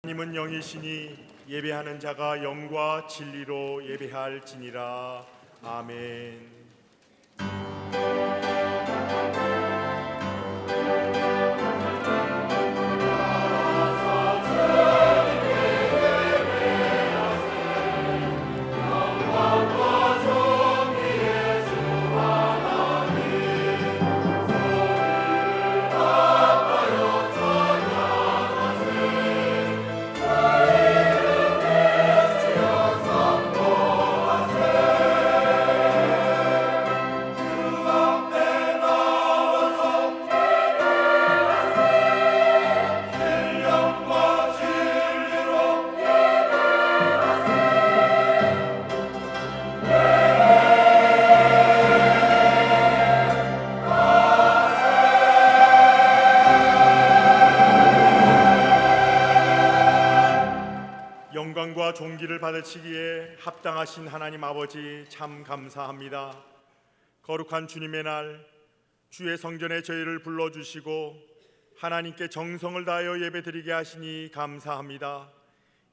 하나님은 영이시니 예배하는 자가 영과 진리로 예배할지니라. 아멘. 영광과 존귀를 받으시기에 합당하신 하나님 아버지 참 감사합니다. 거룩한 주님의 날 주의 성전에 저희를 불러주시고 하나님께 정성을 다하여 예배드리게 하시니 감사합니다.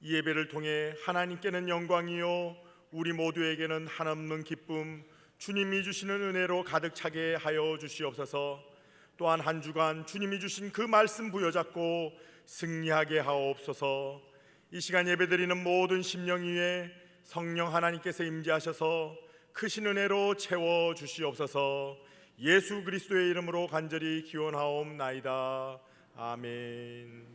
이 예배를 통해 하나님께는 영광이요 우리 모두에게는 한없는 기쁨, 주님이 주시는 은혜로 가득 차게 하여 주시옵소서. 또한 한 주간 주님이 주신 그 말씀 부여잡고 승리하게 하옵소서. 이 시간 예배드리는 모든 심령 위에 성령 하나님께서 임재하셔서 크신 은혜로 채워 주시옵소서. 예수 그리스도의 이름으로 간절히 기원하옵나이다. 아멘.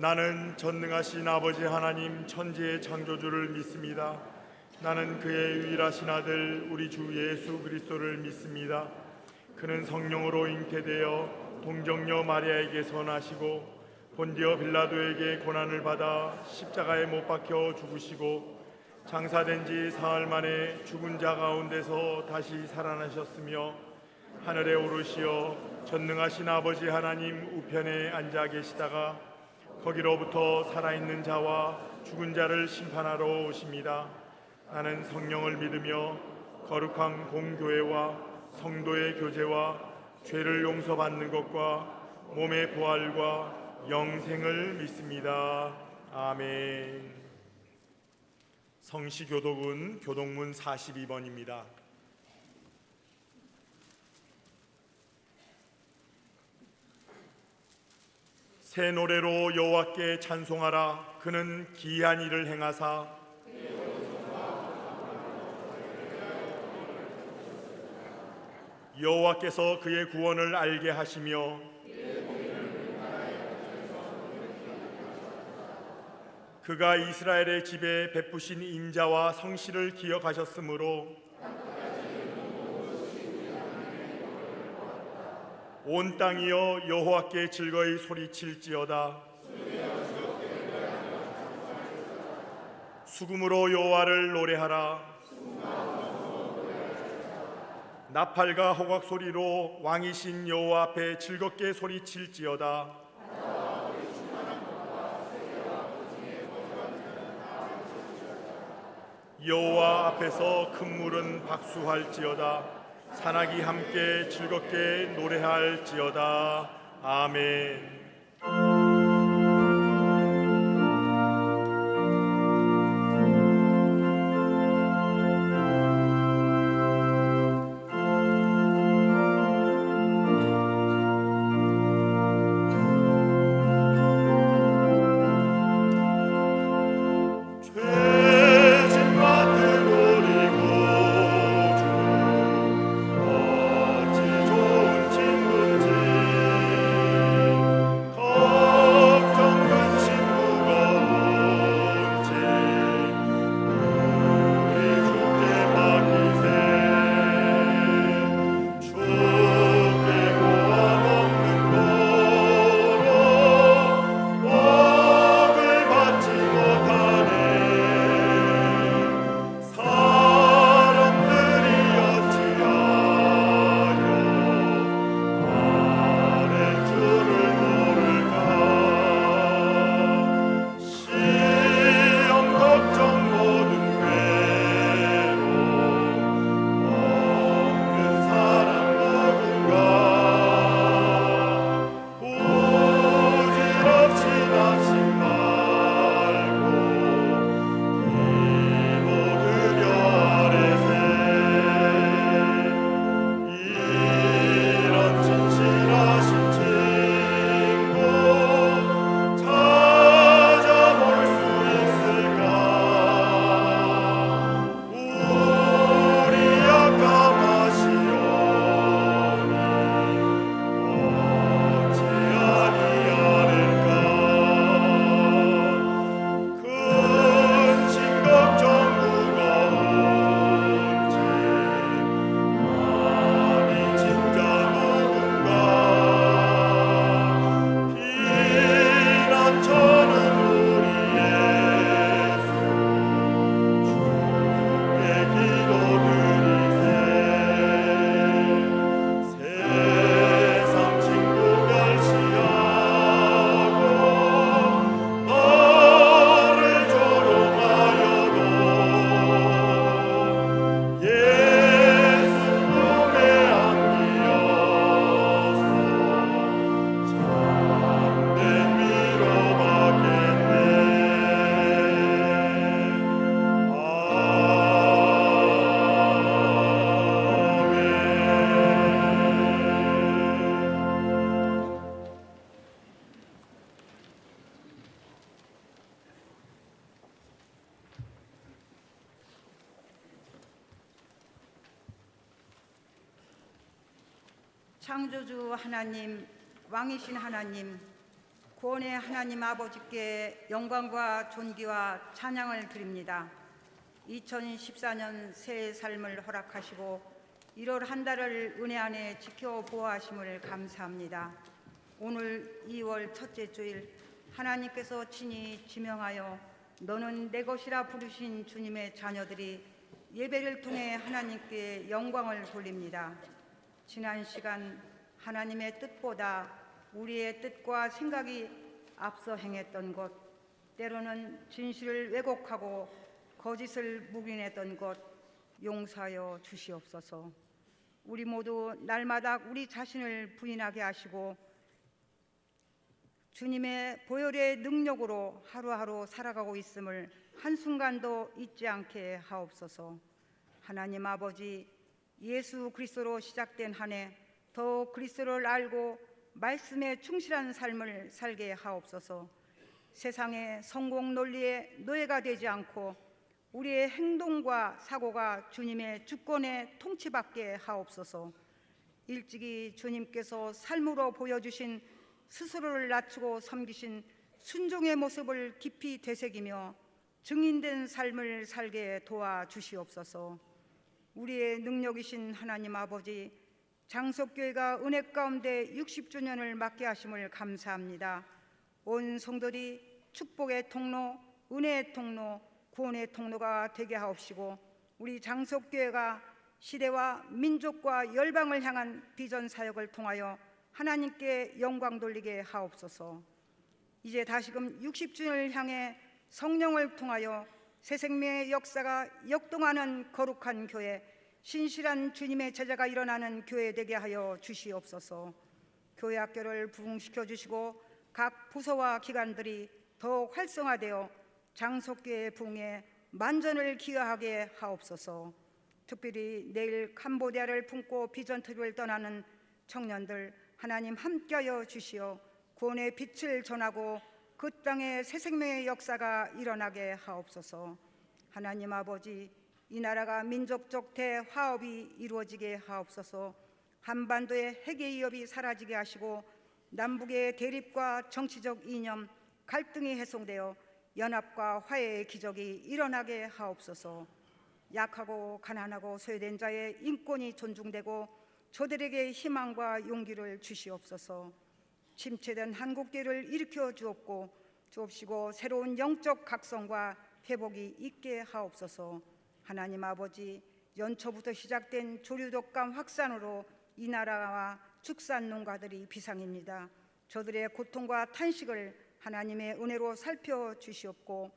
나는 전능하신 아버지 하나님 천지의 창조주를 믿습니다. 나는 그의 유일하신 아들 우리 주 예수 그리스도를 믿습니다. 그는 성령으로 잉태되어 동정녀 마리아에게서 나시고 본디오 빌라도에게 고난을 받아 십자가에 못 박혀 죽으시고 장사된 지 사흘 만에 죽은 자 가운데서 다시 살아나셨으며 하늘에 오르시어 전능하신 아버지 하나님 우편에 앉아 계시다가 거기로부터 살아있는 자와 죽은 자를 심판하러 오십니다. 나는 성령을 믿으며 거룩한 공교회와 성도의 교제와 죄를 용서받는 것과 몸의 부활과 영생을 믿습니다. 아멘. 성시교독은 교독문 42번입니다. 새 노래로 여호와께 찬송하라. 그는 기이한 일을 행하사 여호와께서 그의 구원을 알게 하시며 그가 이스라엘의 집에 베푸신 인자와 성실을 기억하셨으므로 온 땅이여 여호와께 즐거이 소리칠지어다. 수금으로 여호와를 노래하라. 나팔과 호각 소리로 왕이신 여호와 앞에 즐겁게 소리칠지어다. 여호와 앞에서 큰 물은 박수할지어다. 산악이 함께 즐겁게 노래할지어다. 아멘. 창조주 하나님, 왕이신 하나님, 구원의 하나님 아버지께 영광과 존귀와 찬양을 드립니다. 2014년 새해 삶을 허락하시고 1월 한 달을 은혜 안에 지켜 보호하심을 감사합니다. 오늘 2월 첫째 주일 하나님께서 친히 지명하여 너는 내 것이라 부르신 주님의 자녀들이 예배를 통해 하나님께 영광을 돌립니다. 지난 시간 하나님의 뜻보다 우리의 뜻과 생각이 앞서 행했던 것, 때로는 진실을 왜곡하고 거짓을 묵인했던 것 용서하여 주시옵소서. 우리 모두 날마다 우리 자신을 부인하게 하시고 주님의 보혈의 능력으로 하루하루 살아가고 있음을 한순간도 잊지 않게 하옵소서. 하나님 아버지, 예수 그리스도로 시작된 한 해 더 그리스도를 알고 말씀에 충실한 삶을 살게 하옵소서. 세상의 성공 논리에 노예가 되지 않고 우리의 행동과 사고가 주님의 주권에 통치받게 하옵소서. 일찍이 주님께서 삶으로 보여주신 스스로를 낮추고 섬기신 순종의 모습을 깊이 되새기며 증인된 삶을 살게 도와주시옵소서. 우리의 능력이신 하나님 아버지, 장석교회가 은혜 가운데 60주년을 맞게 하심을 감사합니다. 온 성도들이 축복의 통로, 은혜의 통로, 구원의 통로가 되게 하옵시고 우리 장석교회가 시대와 민족과 열방을 향한 비전 사역을 통하여 하나님께 영광 돌리게 하옵소서. 이제 다시금 60주년을 향해 성령을 통하여 새 생명의 역사가 역동하는 거룩한 교회, 신실한 주님의 제자가 일어나는 교회 되게 하여 주시옵소서. 교회 학교를 부흥시켜 주시고 각 부서와 기관들이 더욱 활성화되어 장석교회 부흥에 만전을 기여하게 하옵소서. 특별히 내일 캄보디아를 품고 비전 투비를 떠나는 청년들 하나님 함께하여 주시어 구원의 빛을 전하고 그 땅에 새 생명의 역사가 일어나게 하옵소서. 하나님 아버지, 이 나라가 민족적 대화합이 이루어지게 하옵소서. 한반도의 핵의 위협이 사라지게 하시고 남북의 대립과 정치적 이념, 갈등이 해소되어 연합과 화해의 기적이 일어나게 하옵소서. 약하고 가난하고 소외된 자의 인권이 존중되고 저들에게 희망과 용기를 주시옵소서. 침체된 한국교회를 일으켜 주옵시고 새로운 영적 각성과 회복이 있게 하옵소서. 하나님 아버지, 연초부터 시작된 조류 독감 확산으로 이 나라와 축산 농가들이 비상입니다. 저들의 고통과 탄식을 하나님의 은혜로 살펴주시옵고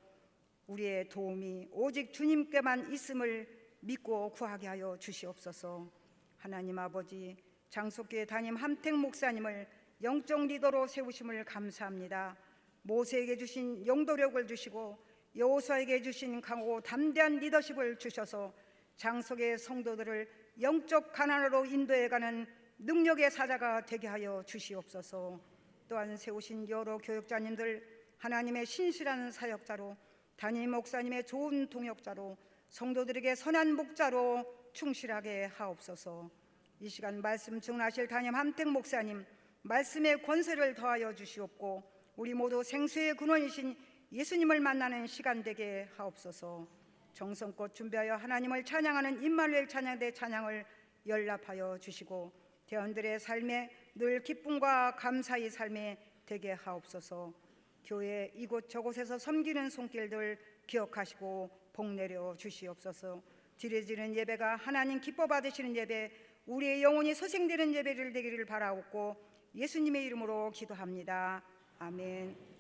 우리의 도움이 오직 주님께만 있음을 믿고 구하게 하여 주시옵소서. 하나님 아버지, 장석교회 담임 함택 목사님을 영적 리더로 세우심을 감사합니다. 모세에게 주신 영도력을 주시고 여호수아에게 주신 강하고 담대한 리더십을 주셔서 장석의 성도들을 영적 가난으로 인도해가는 능력의 사자가 되게 하여 주시옵소서. 또한 세우신 여러 교육자님들 하나님의 신실한 사역자로, 담임 목사님의 좋은 동역자로, 성도들에게 선한 목자로 충실하게 하옵소서. 이 시간 말씀 증언하실 담임 함택 목사님 말씀의 권세를 더하여 주시옵고 우리 모두 생수의 근원이신 예수님을 만나는 시간 되게 하옵소서. 정성껏 준비하여 하나님을 찬양하는 임마누엘 찬양대 찬양을 연락하여 주시고 대원들의 삶에 늘 기쁨과 감사의 삶에 되게 하옵소서. 교회 이곳 저곳에서 섬기는 손길들 기억하시고 복 내려 주시옵소서. 드려지는 예배가 하나님 기뻐 받으시는 예배, 우리의 영혼이 소생되는 예배를 되기를 바라옵고 예수님의 이름으로 기도합니다. 아멘.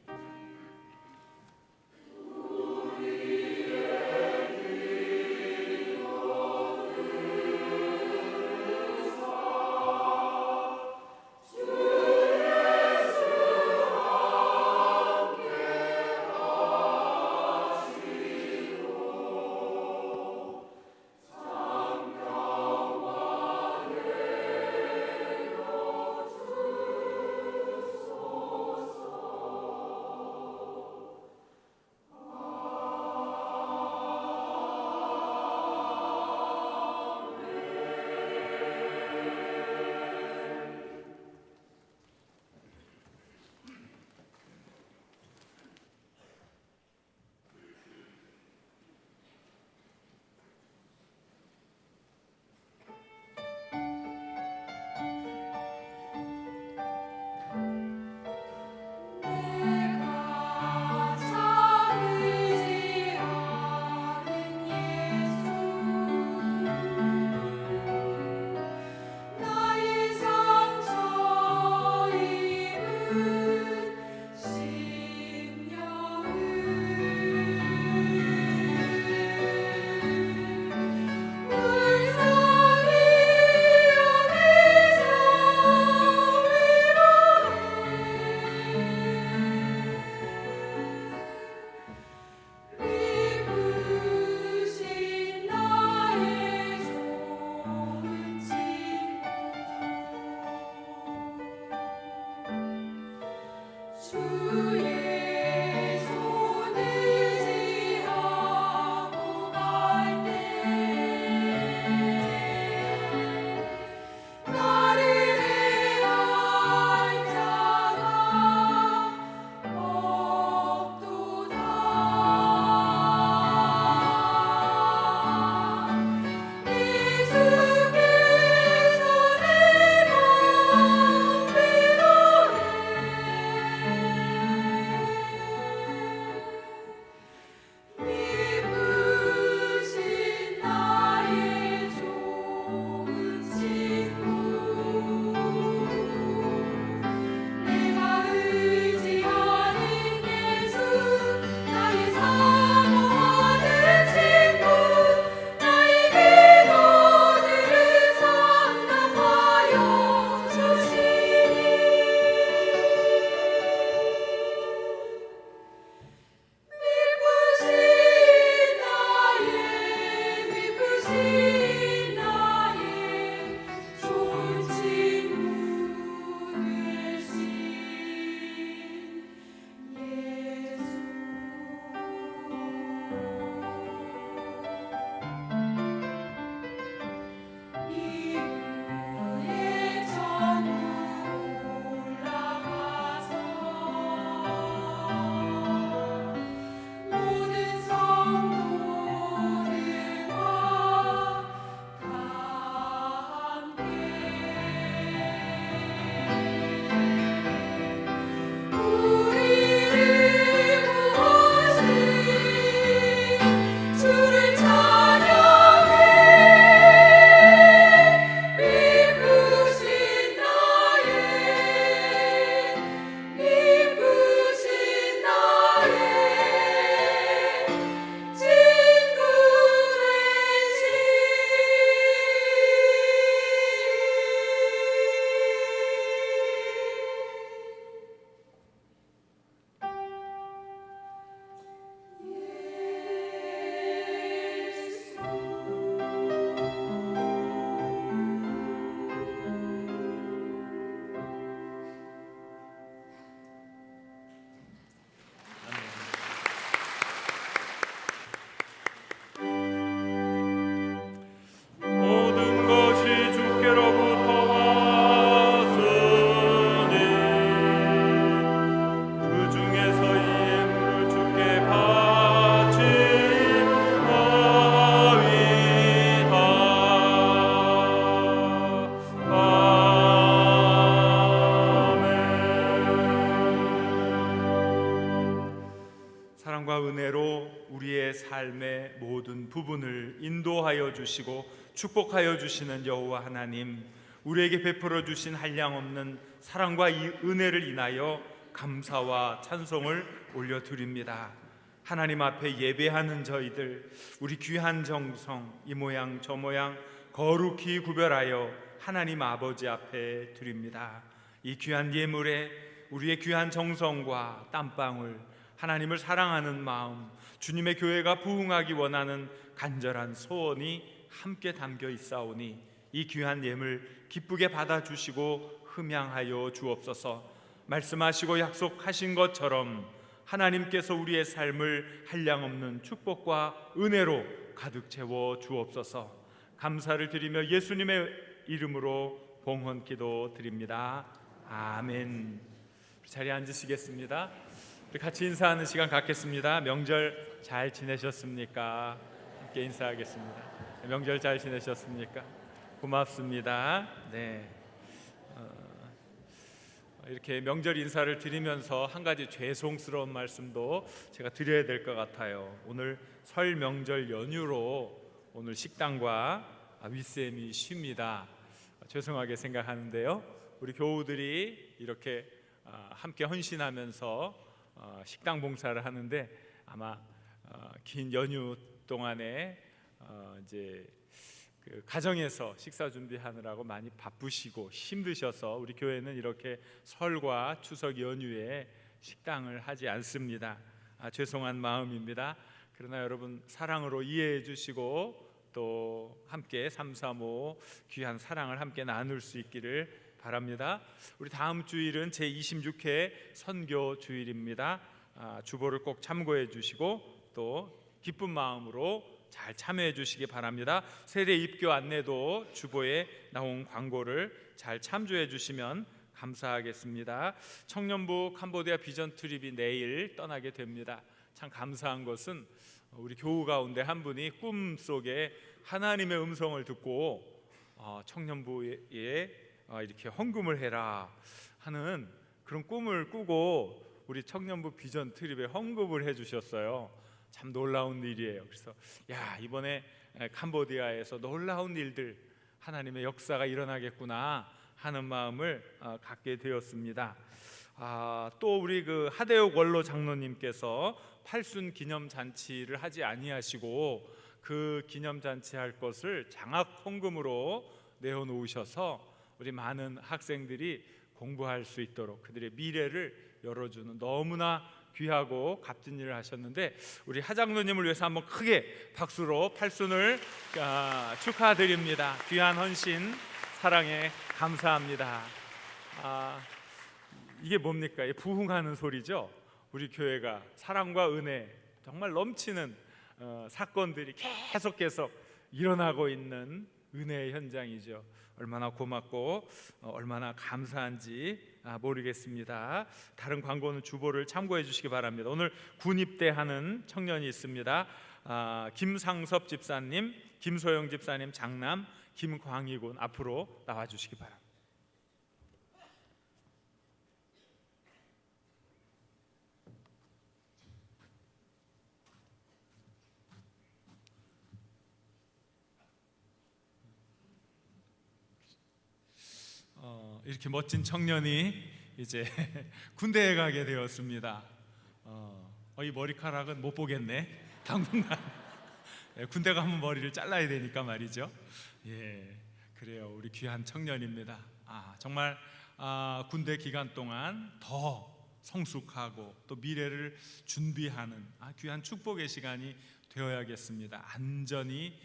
사랑과 은혜로 우리의 삶의 모든 부분을 인도하여 주시고 축복하여 주시는 여호와 하나님, 우리에게 베풀어 주신 한량없는 사랑과 이 은혜를 인하여 감사와 찬송을 올려드립니다. 하나님 앞에 예배하는 저희들, 우리 귀한 정성 이 모양 저 모양 거룩히 구별하여 하나님 아버지 앞에 드립니다. 이 귀한 예물에 우리의 귀한 정성과 땀방울, 하나님을 사랑하는 마음, 주님의 교회가 부흥하기 원하는 간절한 소원이 함께 담겨 있사오니 이 귀한 예물 기쁘게 받아주시고 흠양하여 주옵소서. 말씀하시고 약속하신 것처럼 하나님께서 우리의 삶을 한량없는 축복과 은혜로 가득 채워 주옵소서. 감사를 드리며 예수님의 이름으로 봉헌 기도 드립니다. 아멘. 자리에 앉으시겠습니다. 우리 같이 인사하는 시간 갖겠습니다. 명절 잘 지내셨습니까? 함께 인사하겠습니다. 명절 잘 지내셨습니까? 고맙습니다. 네. 이렇게 명절 인사를 드리면서 한 가지 죄송스러운 말씀도 제가 드려야 될 것 같아요. 오늘 설 명절 연휴로 오늘 식당과 윗셈이 쉽니다. 죄송하게 생각하는데요. 우리 교우들이 이렇게 함께 헌신하면서 식당 봉사를 하는데 아마 긴 연휴 동안에 이제 그 가정에서 식사 준비하느라고 많이 바쁘시고 힘드셔서 우리 교회는 이렇게 설과 추석 연휴에 식당을 하지 않습니다. 죄송한 마음입니다. 그러나 여러분 사랑으로 이해해 주시고 또 함께 335 귀한 사랑을 함께 나눌 수 있기를 바랍니다. 우리 다음 주일은 제26회 선교 주일입니다. 주보를 꼭 참고해 주시고 또 기쁜 마음으로 잘 참여해 주시기 바랍니다. 세례 입교 안내도 주보에 나온 광고를 잘 참조해 주시면 감사하겠습니다. 청년부 캄보디아 비전 트립이 내일 떠나게 됩니다. 참 감사한 것은 우리 교우 가운데 한 분이 꿈속에 하나님의 음성을 듣고 청년부에 이렇게 헌금을 해라 하는 그런 꿈을 꾸고 우리 청년부 비전 트립에 헌금을 해주셨어요. 참 놀라운 일이에요. 그래서 이번에 캄보디아에서 놀라운 일들, 하나님의 역사가 일어나겠구나 하는 마음을 갖게 되었습니다. 또 우리 그 하대옥 원로 장로님께서 팔순 기념 잔치를 하지 아니하시고 그 기념 잔치 할 것을 장학 헌금으로 내어놓으셔서 우리 많은 학생들이 공부할 수 있도록 그들의 미래를 열어주는 너무나 귀하고 값진 일을 하셨는데 우리 하장로님을 위해서 한번 크게 박수로 팔순을 축하드립니다. 귀한 헌신 사랑에 감사합니다. 이게 뭡니까? 부흥하는 소리죠. 우리 교회가 사랑과 은혜 정말 넘치는 사건들이 계속 일어나고 있는 은혜의 현장이죠. 얼마나 고맙고 얼마나 감사한지 모르겠습니다. 다른 광고는 주보를 참고해 주시기 바랍니다. 오늘 군 입대하는 청년이 있습니다. 김상섭 집사님, 김소영 집사님 장남 김광희 군 앞으로 나와 주시기 바랍니다. 이렇게 멋진 청년이 이제 군대에 가게 되었습니다. 이 머리카락은 못 보겠네. 당분간 군대 가면 머리를 잘라야 되니까 말이죠. 그래요. 우리 귀한 청년입니다. 정말 군대 기간 동안 더 성숙하고 또 미래를 준비하는 귀한 축복의 시간이 되어야겠습니다. 안전히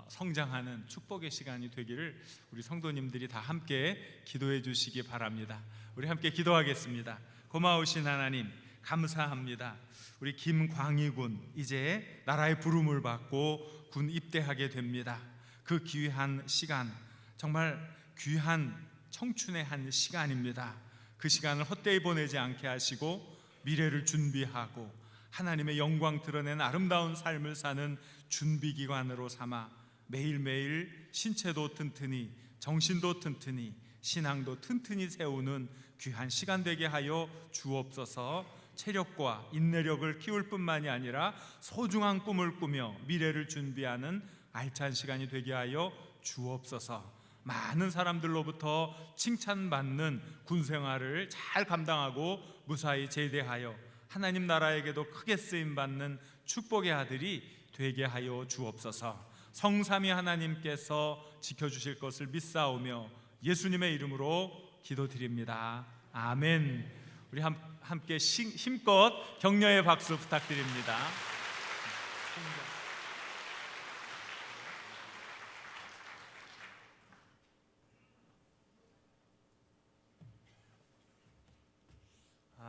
성장하는 축복의 시간이 되기를 우리 성도님들이 다 함께 기도해 주시기 바랍니다. 우리 함께 기도하겠습니다. 고마우신 하나님 감사합니다. 우리 김광희 군 이제 나라의 부름을 받고 군 입대하게 됩니다. 그 귀한 시간, 정말 귀한 청춘의 한 시간입니다. 그 시간을 헛되이 보내지 않게 하시고 미래를 준비하고 하나님의 영광 드러낸 아름다운 삶을 사는 준비기관으로 삼아 매일매일 신체도 튼튼히 정신도 튼튼히 신앙도 튼튼히 세우는 귀한 시간 되게 하여 주옵소서. 체력과 인내력을 키울 뿐만이 아니라 소중한 꿈을 꾸며 미래를 준비하는 알찬 시간이 되게 하여 주옵소서. 많은 사람들로부터 칭찬받는 군생활을 잘 감당하고 무사히 제대하여 하나님 나라에게도 크게 쓰임받는 축복의 아들이 되게 하여 주옵소서. 성삼위 하나님께서 지켜주실 것을 믿사오며 예수님의 이름으로 기도드립니다. 아멘. 우리 함께 힘껏 격려의 박수 부탁드립니다.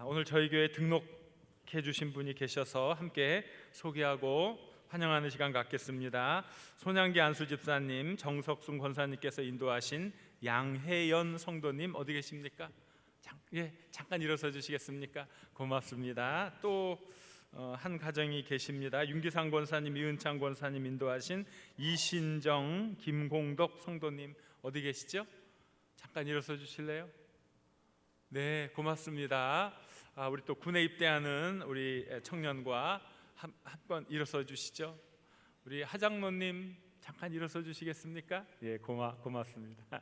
오늘 저희 교회 등록해 주신 분이 계셔서 함께 소개하고 환영하는 시간 갖겠습니다. 손양기 안수 집사님, 정석순 권사님께서 인도하신 양혜연 성도님 어디 계십니까? 잠깐 일어서 주시겠습니까? 고맙습니다. 또 한 가정이 계십니다. 윤기상 권사님, 이은창 권사님 인도하신 이신정, 김공덕 성도님 어디 계시죠? 잠깐 일어서 주실래요? 네, 고맙습니다. 우리 또 군에 입대하는 우리 청년과 한번 일어서 주시죠. 우리 하장로님 잠깐 일어서 주시겠습니까? 예, 고맙습니다.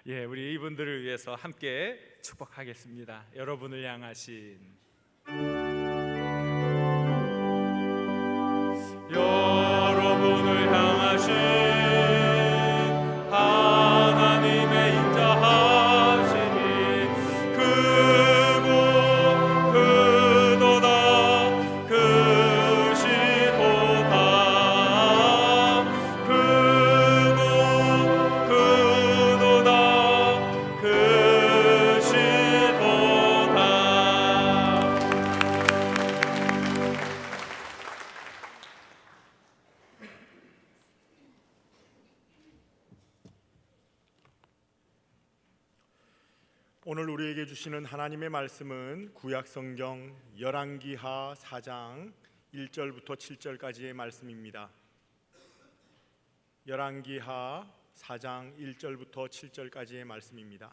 예, 우리 이분들을 위해서 함께 축복하겠습니다. 여러분을 향하신 하나님의 인자하심이 크고 크도다 크시도다 크고 크도다 크시도다. 오늘 우리에게 주시는 하나님의 말씀은 구약성경 열왕기하 4장 1절부터 7절까지의 말씀입니다. 열왕기하 4장 1절부터 7절까지의 말씀입니다.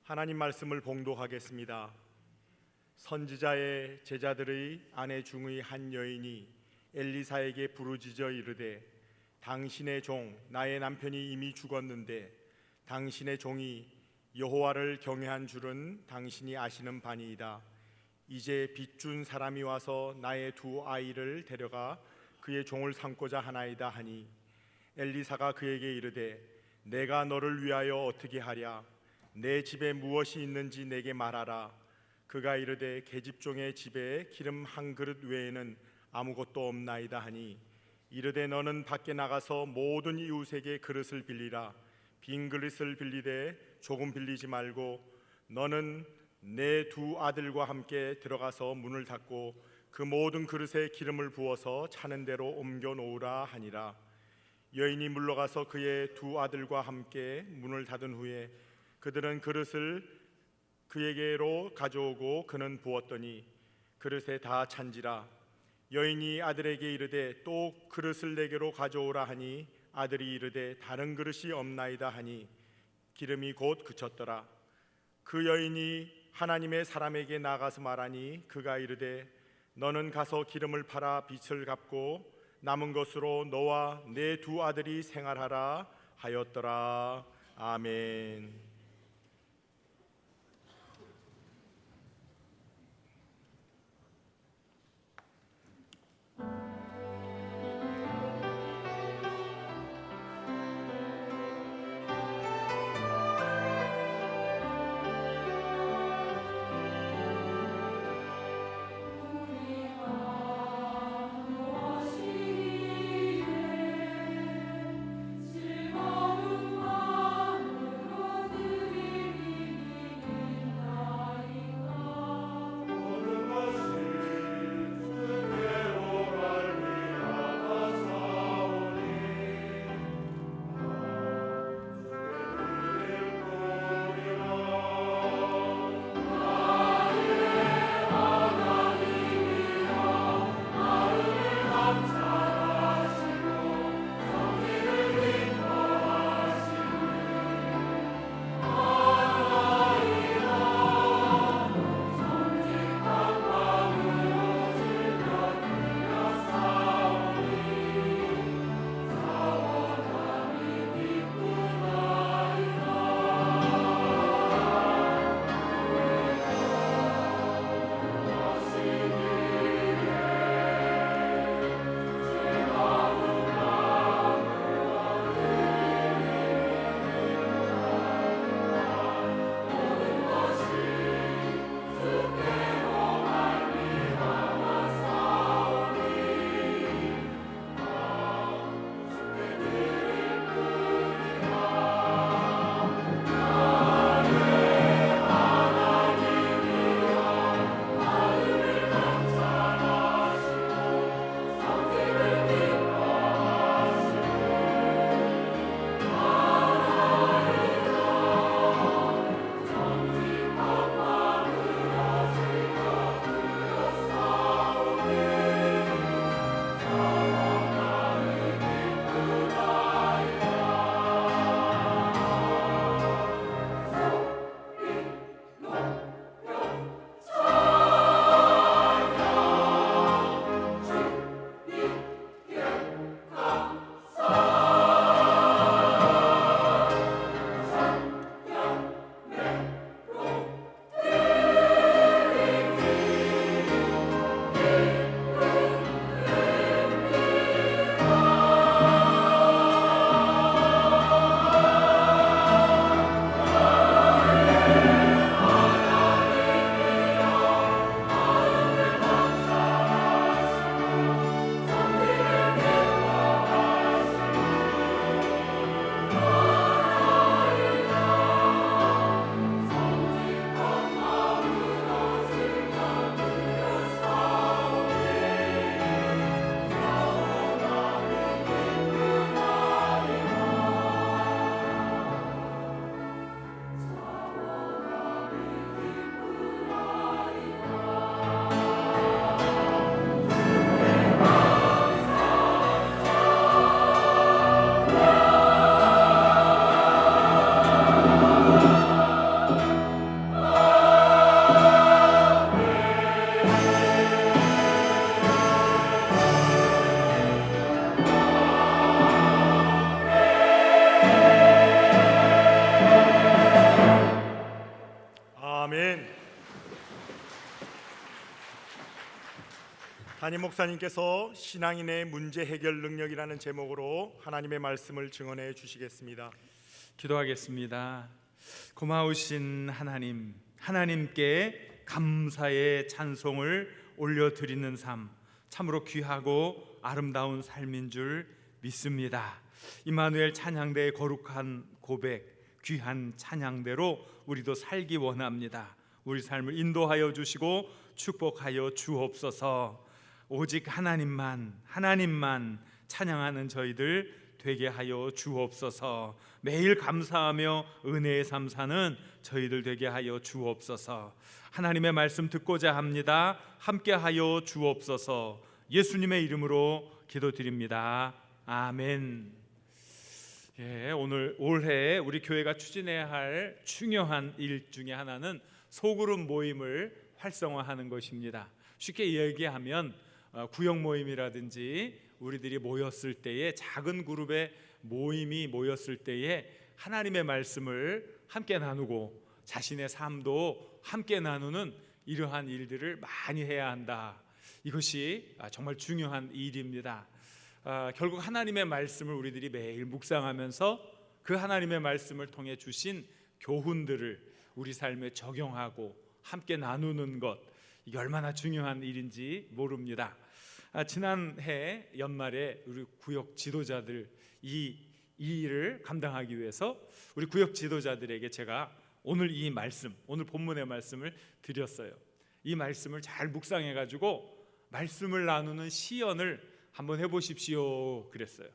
하나님 말씀을 봉독하겠습니다. 선지자의 제자들의 아내 중의 한 여인이 엘리사에게 부르짖어 이르되 당신의 종 나의 남편이 이미 죽었는데 당신의 종이 여호와를 경외한 줄은 당신이 아시는 바니이다. 이제 빚준 사람이 와서 나의 두 아이를 데려가 그의 종을 삼고자 하나이다 하니 엘리사가 그에게 이르되 내가 너를 위하여 어떻게 하랴? 내 집에 무엇이 있는지 내게 말하라. 그가 이르되 계집종의 집에 기름 한 그릇 외에는 아무것도 없나이다 하니 이르되 너는 밖에 나가서 모든 이웃에게 그릇을 빌리라. 빈 그릇을 빌리되 조금 빌리지 말고 너는 내 두 아들과 함께 들어가서 문을 닫고 그 모든 그릇에 기름을 부어서 차는 대로 옮겨 놓으라 하니라. 여인이 물러가서 그의 두 아들과 함께 문을 닫은 후에 그들은 그릇을 그에게로 가져오고 그는 부었더니 그릇에 다 찬지라. 여인이 아들에게 이르되 또 그릇을 내게로 가져오라 하니 아들이 이르되 다른 그릇이 없나이다 하니 기름이 곧 그쳤더라. 그 여인이 하나님의 사람에게 나가서 말하니 그가 이르되 너는 가서 기름을 팔아 빚을 갚고 남은 것으로 너와 내 두 아들이 생활하라 하였더라. 아멘. 담임 목사님께서 신앙인의 문제 해결 능력이라는 제목으로 하나님의 말씀을 증언해 주시겠습니다. 기도하겠습니다. 고마우신 하나님, 하나님께 감사의 찬송을 올려드리는 삶, 참으로 귀하고 아름다운 삶인 줄 믿습니다. 임마누엘 찬양대의 거룩한 고백, 귀한 찬양대로 우리도 살기 원합니다. 우리 삶을 인도하여 주시고 축복하여 주옵소서. 오직 하나님만 찬양하는 저희들 되게 하여 주옵소서. 매일 감사하며 은혜의 삶 사는 저희들 되게 하여 주옵소서. 하나님의 말씀 듣고자 합니다. 함께 하여 주옵소서. 예수님의 이름으로 기도드립니다. 아멘. 오늘 올해 우리 교회가 추진해야 할 중요한 일 중에 하나는 소그룹 모임을 활성화하는 것입니다. 쉽게 얘기하면 구역 모임이라든지 우리들이 모였을 때에 작은 그룹의 모임이 모였을 때에 하나님의 말씀을 함께 나누고 자신의 삶도 함께 나누는 이러한 일들을 많이 해야 한다. 이것이 정말 중요한 일입니다. 결국 하나님의 말씀을 우리들이 매일 묵상하면서 그 하나님의 말씀을 통해 주신 교훈들을 우리 삶에 적용하고 함께 나누는 것, 이게 얼마나 중요한 일인지 모릅니다. 지난해 연말에 우리 구역 지도자들 이 일을 감당하기 위해서 우리 구역 지도자들에게 제가 오늘 이 말씀, 오늘 본문의 말씀을 드렸어요. 이 말씀을 잘 묵상해 가지고 말씀을 나누는 시연을 한번 해보십시오 그랬어요.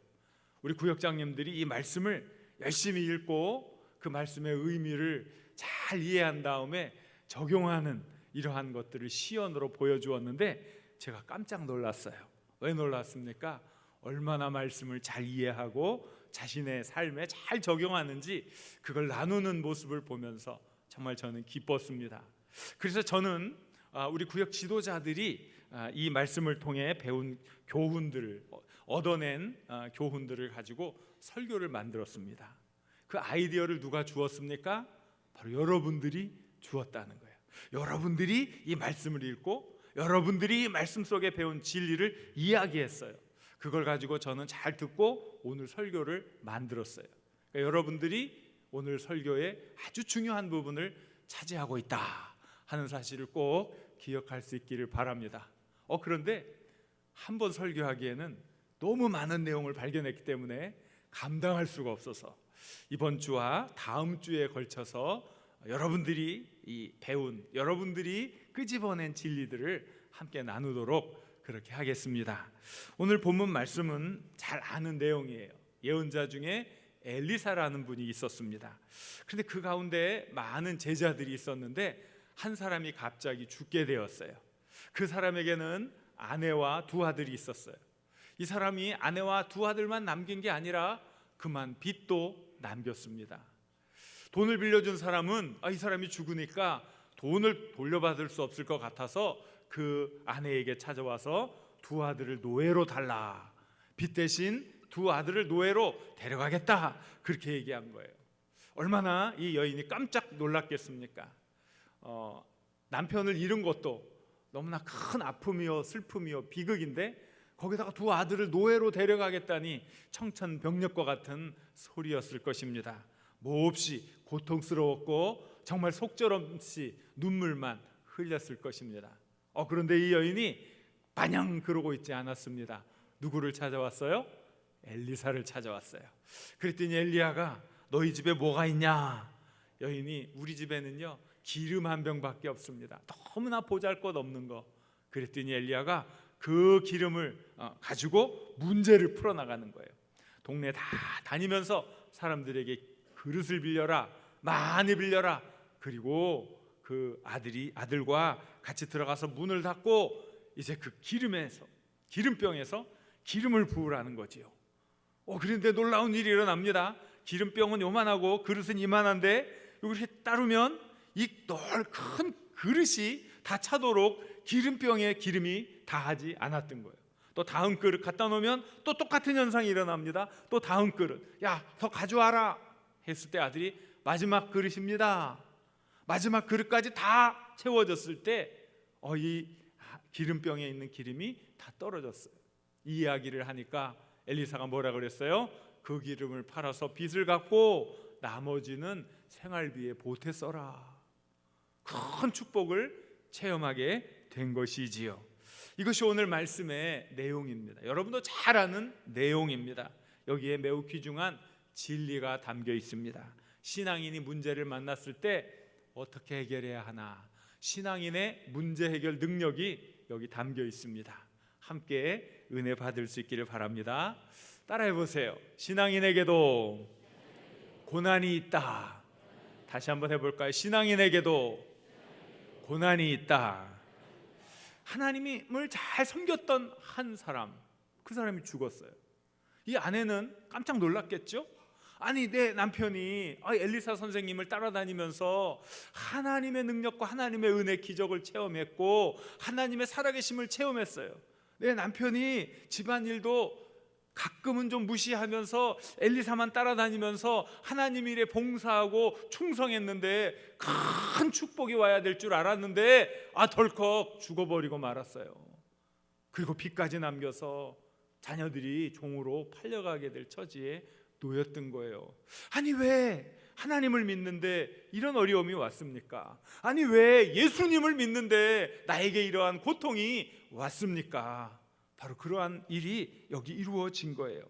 우리 구역장님들이 이 말씀을 열심히 읽고 그 말씀의 의미를 잘 이해한 다음에 적용하는 이러한 것들을 시연으로 보여주었는데 제가 깜짝 놀랐어요. 왜 놀랐습니까? 얼마나 말씀을 잘 이해하고 자신의 삶에 잘 적용하는지 그걸 나누는 모습을 보면서 정말 저는 기뻤습니다. 그래서 저는 우리 구역 지도자들이 이 말씀을 통해 배운 교훈들을 얻어낸 교훈들을 가지고 설교를 만들었습니다. 그 아이디어를 누가 주었습니까? 바로 여러분들이 주었다는 거예요. 여러분들이 이 말씀을 읽고 여러분들이 이 말씀 속에 배운 진리를 이야기했어요. 그걸 가지고 저는 잘 듣고 오늘 설교를 만들었어요. 그러니까 여러분들이 오늘 설교의 아주 중요한 부분을 차지하고 있다 하는 사실을 꼭 기억할 수 있기를 바랍니다. 그런데 한 번 설교하기에는 너무 많은 내용을 발견했기 때문에 감당할 수가 없어서 이번 주와 다음 주에 걸쳐서 여러분들이 배운, 여러분들이 끄집어낸 진리들을 함께 나누도록 그렇게 하겠습니다. 오늘 본문 말씀은 잘 아는 내용이에요. 예언자 중에 엘리사라는 분이 있었습니다. 그런데 그 가운데 많은 제자들이 있었는데 한 사람이 갑자기 죽게 되었어요. 그 사람에게는 아내와 두 아들이 있었어요. 이 사람이 아내와 두 아들만 남긴 게 아니라 그만 빚도 남겼습니다. 돈을 빌려준 사람은 이 사람이 죽으니까 돈을 돌려받을 수 없을 것 같아서 그 아내에게 찾아와서 두 아들을 노예로 달라, 빚 대신 두 아들을 노예로 데려가겠다, 그렇게 얘기한 거예요. 얼마나 이 여인이 깜짝 놀랐겠습니까? 남편을 잃은 것도 너무나 큰 아픔이요 슬픔이요 비극인데 거기다가 두 아들을 노예로 데려가겠다니 청천벽력과 같은 소리였을 것입니다. 몹시 고통스러웠고 정말 속절없이 눈물만 흘렸을 것입니다. 그런데 이 여인이 마냥 그러고 있지 않았습니다. 누구를 찾아왔어요? 엘리사를 찾아왔어요. 그랬더니 엘리야가 너희 집에 뭐가 있냐? 여인이 우리 집에는요 기름 한 병밖에 없습니다. 너무나 보잘것없는 거. 그랬더니 엘리야가 그 기름을 가지고 문제를 풀어나가는 거예요. 동네 다 다니면서 사람들에게 그릇을 빌려라, 많이 빌려라. 그리고 그 아들과 같이 들어가서 문을 닫고 이제 그 기름병에서 기름을 부으라는 거지요. 그런데 놀라운 일이 일어납니다. 기름병은 요만하고 그릇은 이만한데 이렇게 따르면 이 큰 그릇이 다 차도록 기름병에 기름이 다하지 않았던 거예요. 또 다음 그릇 갖다 놓으면 또 똑같은 현상이 일어납니다. 또 다음 그릇, 야, 더 가져와라 했을 때 아들이 마지막 그릇입니다. 마지막 그릇까지 다 채워졌을 때 이 기름병에 있는 기름이 다 떨어졌어요. 이 이야기를 하니까 엘리사가 뭐라 그랬어요? 그 기름을 팔아서 빚을 갚고 나머지는 생활비에 보태 써라. 큰 축복을 체험하게 된 것이지요. 이것이 오늘 말씀의 내용입니다. 여러분도 잘 아는 내용입니다. 여기에 매우 귀중한 진리가 담겨 있습니다. 신앙인이 문제를 만났을 때 어떻게 해결해야 하나, 신앙인의 문제 해결 능력이 여기 담겨 있습니다. 함께 은혜 받을 수 있기를 바랍니다. 따라해 보세요. 신앙인에게도 고난이 있다. 다시 한번 해볼까요? 신앙인에게도 고난이 있다. 하나님을 잘 섬겼던 한 사람, 그 사람이 죽었어요. 이 아내는 깜짝 놀랐겠죠? 아니, 내 남편이 엘리사 선생님을 따라다니면서 하나님의 능력과 하나님의 은혜, 기적을 체험했고 하나님의 살아계심을 체험했어요. 내 남편이 집안일도 가끔은 좀 무시하면서 엘리사만 따라다니면서 하나님 일에 봉사하고 충성했는데 큰 축복이 와야 될 줄 알았는데 덜컥 죽어버리고 말았어요. 그리고 빚까지 남겨서 자녀들이 종으로 팔려가게 될 처지에 놓였던 거예요. 아니, 왜 하나님을 믿는데 이런 어려움이 왔습니까? 아니, 왜 예수님을 믿는데 나에게 이러한 고통이 왔습니까? 바로 그러한 일이 여기 이루어진 거예요.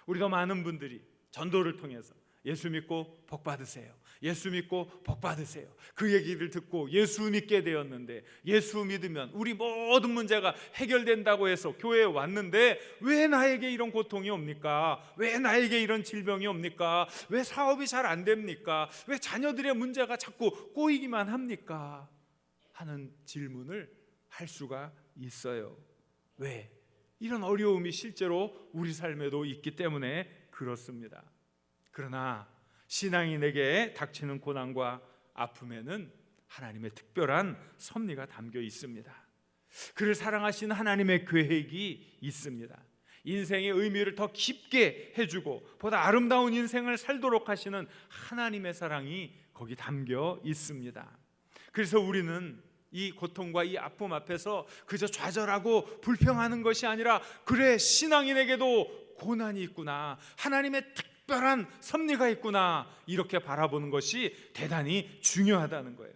우리가 많은 분들이 전도를 통해서 예수 믿고 복 받으세요, 예수 믿고 복 받으세요, 그 얘기를 듣고 예수 믿게 되었는데, 예수 믿으면 우리 모든 문제가 해결된다고 해서 교회에 왔는데 왜 나에게 이런 고통이 옵니까? 왜 나에게 이런 질병이 옵니까? 왜 사업이 잘 안 됩니까? 왜 자녀들의 문제가 자꾸 꼬이기만 합니까? 하는 질문을 할 수가 있어요. 왜? 이런 어려움이 실제로 우리 삶에도 있기 때문에 그렇습니다. 그러나 신앙인에게 닥치는 고난과 아픔에는 하나님의 특별한 섭리가 담겨 있습니다. 그를 사랑하시는 하나님의 계획이 있습니다. 인생의 의미를 더 깊게 해주고 보다 아름다운 인생을 살도록 하시는 하나님의 사랑이 거기 담겨 있습니다. 그래서 우리는 이 고통과 이 아픔 앞에서 그저 좌절하고 불평하는 것이 아니라, 그래, 신앙인에게도 고난이 있구나, 하나님의 특별한 섭리가 있구나, 이렇게 바라보는 것이 대단히 중요하다는 거예요.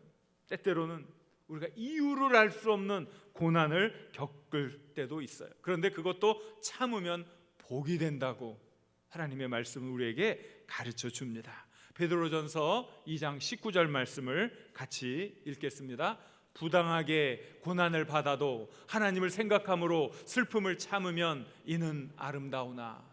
때때로는 우리가 이유를 알 수 없는 고난을 겪을 때도 있어요. 그런데 그것도 참으면 복이 된다고 하나님의 말씀을 우리에게 가르쳐 줍니다. 베드로전서 2장 19절 말씀을 같이 읽겠습니다. 부당하게 고난을 받아도 하나님을 생각함으로 슬픔을 참으면 이는 아름다우나.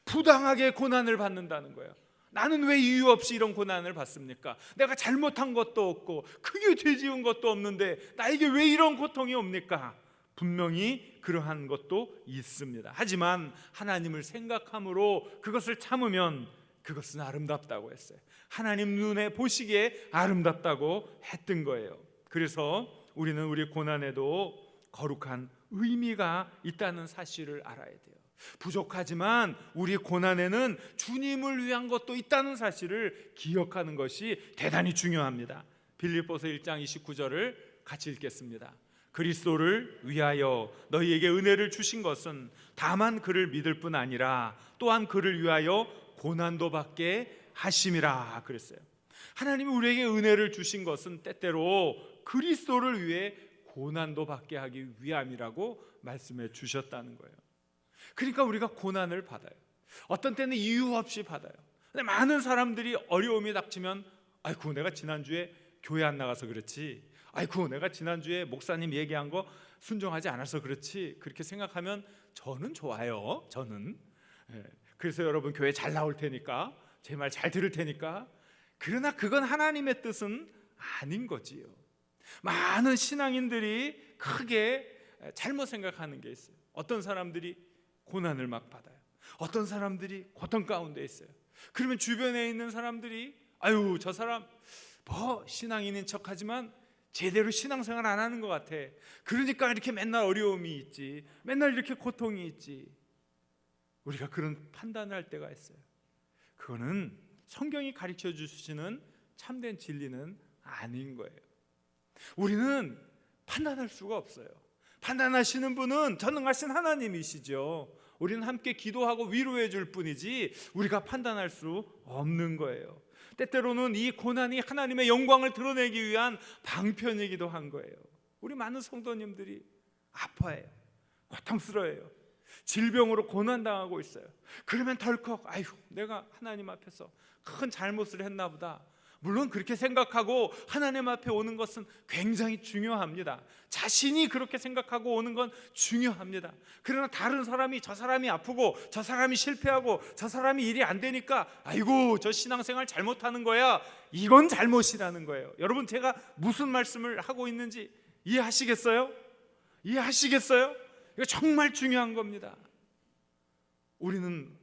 부당하게 고난을 받는다는 거예요. 나는 왜 이유 없이 이런 고난을 받습니까? 내가 잘못한 것도 없고 크게 죄지은 것도 없는데 나에게 왜 이런 고통이 옵니까? 분명히 그러한 것도 있습니다. 하지만 하나님을 생각함으로 그것을 참으면 그것은 아름답다고 했어요. 하나님 눈에 보시기에 아름답다고 했던 거예요. 그래서 우리는 우리 고난에도 거룩한 의미가 있다는 사실을 알아야 돼요. 부족하지만 우리 고난에는 주님을 위한 것도 있다는 사실을 기억하는 것이 대단히 중요합니다. 빌립보서 1장 29절을 같이 읽겠습니다. 그리스도를 위하여 너희에게 은혜를 주신 것은 다만 그를 믿을 뿐 아니라 또한 그를 위하여 고난도 받게 하심이라 그랬어요. 하나님이 우리에게 은혜를 주신 것은 때때로 그리스도를 위해 고난도 받게 하기 위함이라고 말씀해 주셨다는 거예요. 그러니까 우리가 고난을 받아요. 어떤 때는 이유 없이 받아요. 근데 많은 사람들이 어려움이 닥치면 아이고, 내가 지난주에 교회 안 나가서 그렇지, 아이고, 내가 지난주에 목사님 얘기한 거 순종하지 않아서 그렇지, 그렇게 생각하면 저는 좋아요. 저는. 그래서 여러분 교회 잘 나올 테니까, 제 말 잘 들을 테니까. 그러나 그건 하나님의 뜻은 아닌 거지요. 많은 신앙인들이 크게 잘못 생각하는 게 있어요. 어떤 사람들이 고난을 막 받아요. 어떤 사람들이 고통 가운데 있어요. 그러면 주변에 있는 사람들이 아유, 저 사람 뭐 신앙인인 척하지만 제대로 신앙생활 안 하는 것 같아. 그러니까 이렇게 맨날 어려움이 있지, 맨날 이렇게 고통이 있지. 우리가 그런 판단을 할 때가 있어요. 그거는 성경이 가르쳐 주시는 참된 진리는 아닌 거예요. 우리는 판단할 수가 없어요. 판단하시는 분은 전능하신 하나님이시죠. 우리는 함께 기도하고 위로해 줄 뿐이지 우리가 판단할 수 없는 거예요. 때때로는 이 고난이 하나님의 영광을 드러내기 위한 방편이기도 한 거예요. 우리 많은 성도님들이 아파해요. 고통스러워요. 질병으로 고난당하고 있어요. 그러면 덜컥 아유, 내가 하나님 앞에서 큰 잘못을 했나 보다. 물론 그렇게 생각하고 하나님 앞에 오는 것은 굉장히 중요합니다. 자신이 그렇게 생각하고 오는 건 중요합니다. 그러나 다른 사람이, 저 사람이 아프고 저 사람이 실패하고 저 사람이 일이 안 되니까 아이고 저 신앙생활 잘못하는 거야, 이건 잘못이라는 거예요. 여러분, 제가 무슨 말씀을 하고 있는지 이해하시겠어요? 이해하시겠어요? 이거 정말 중요한 겁니다. 우리는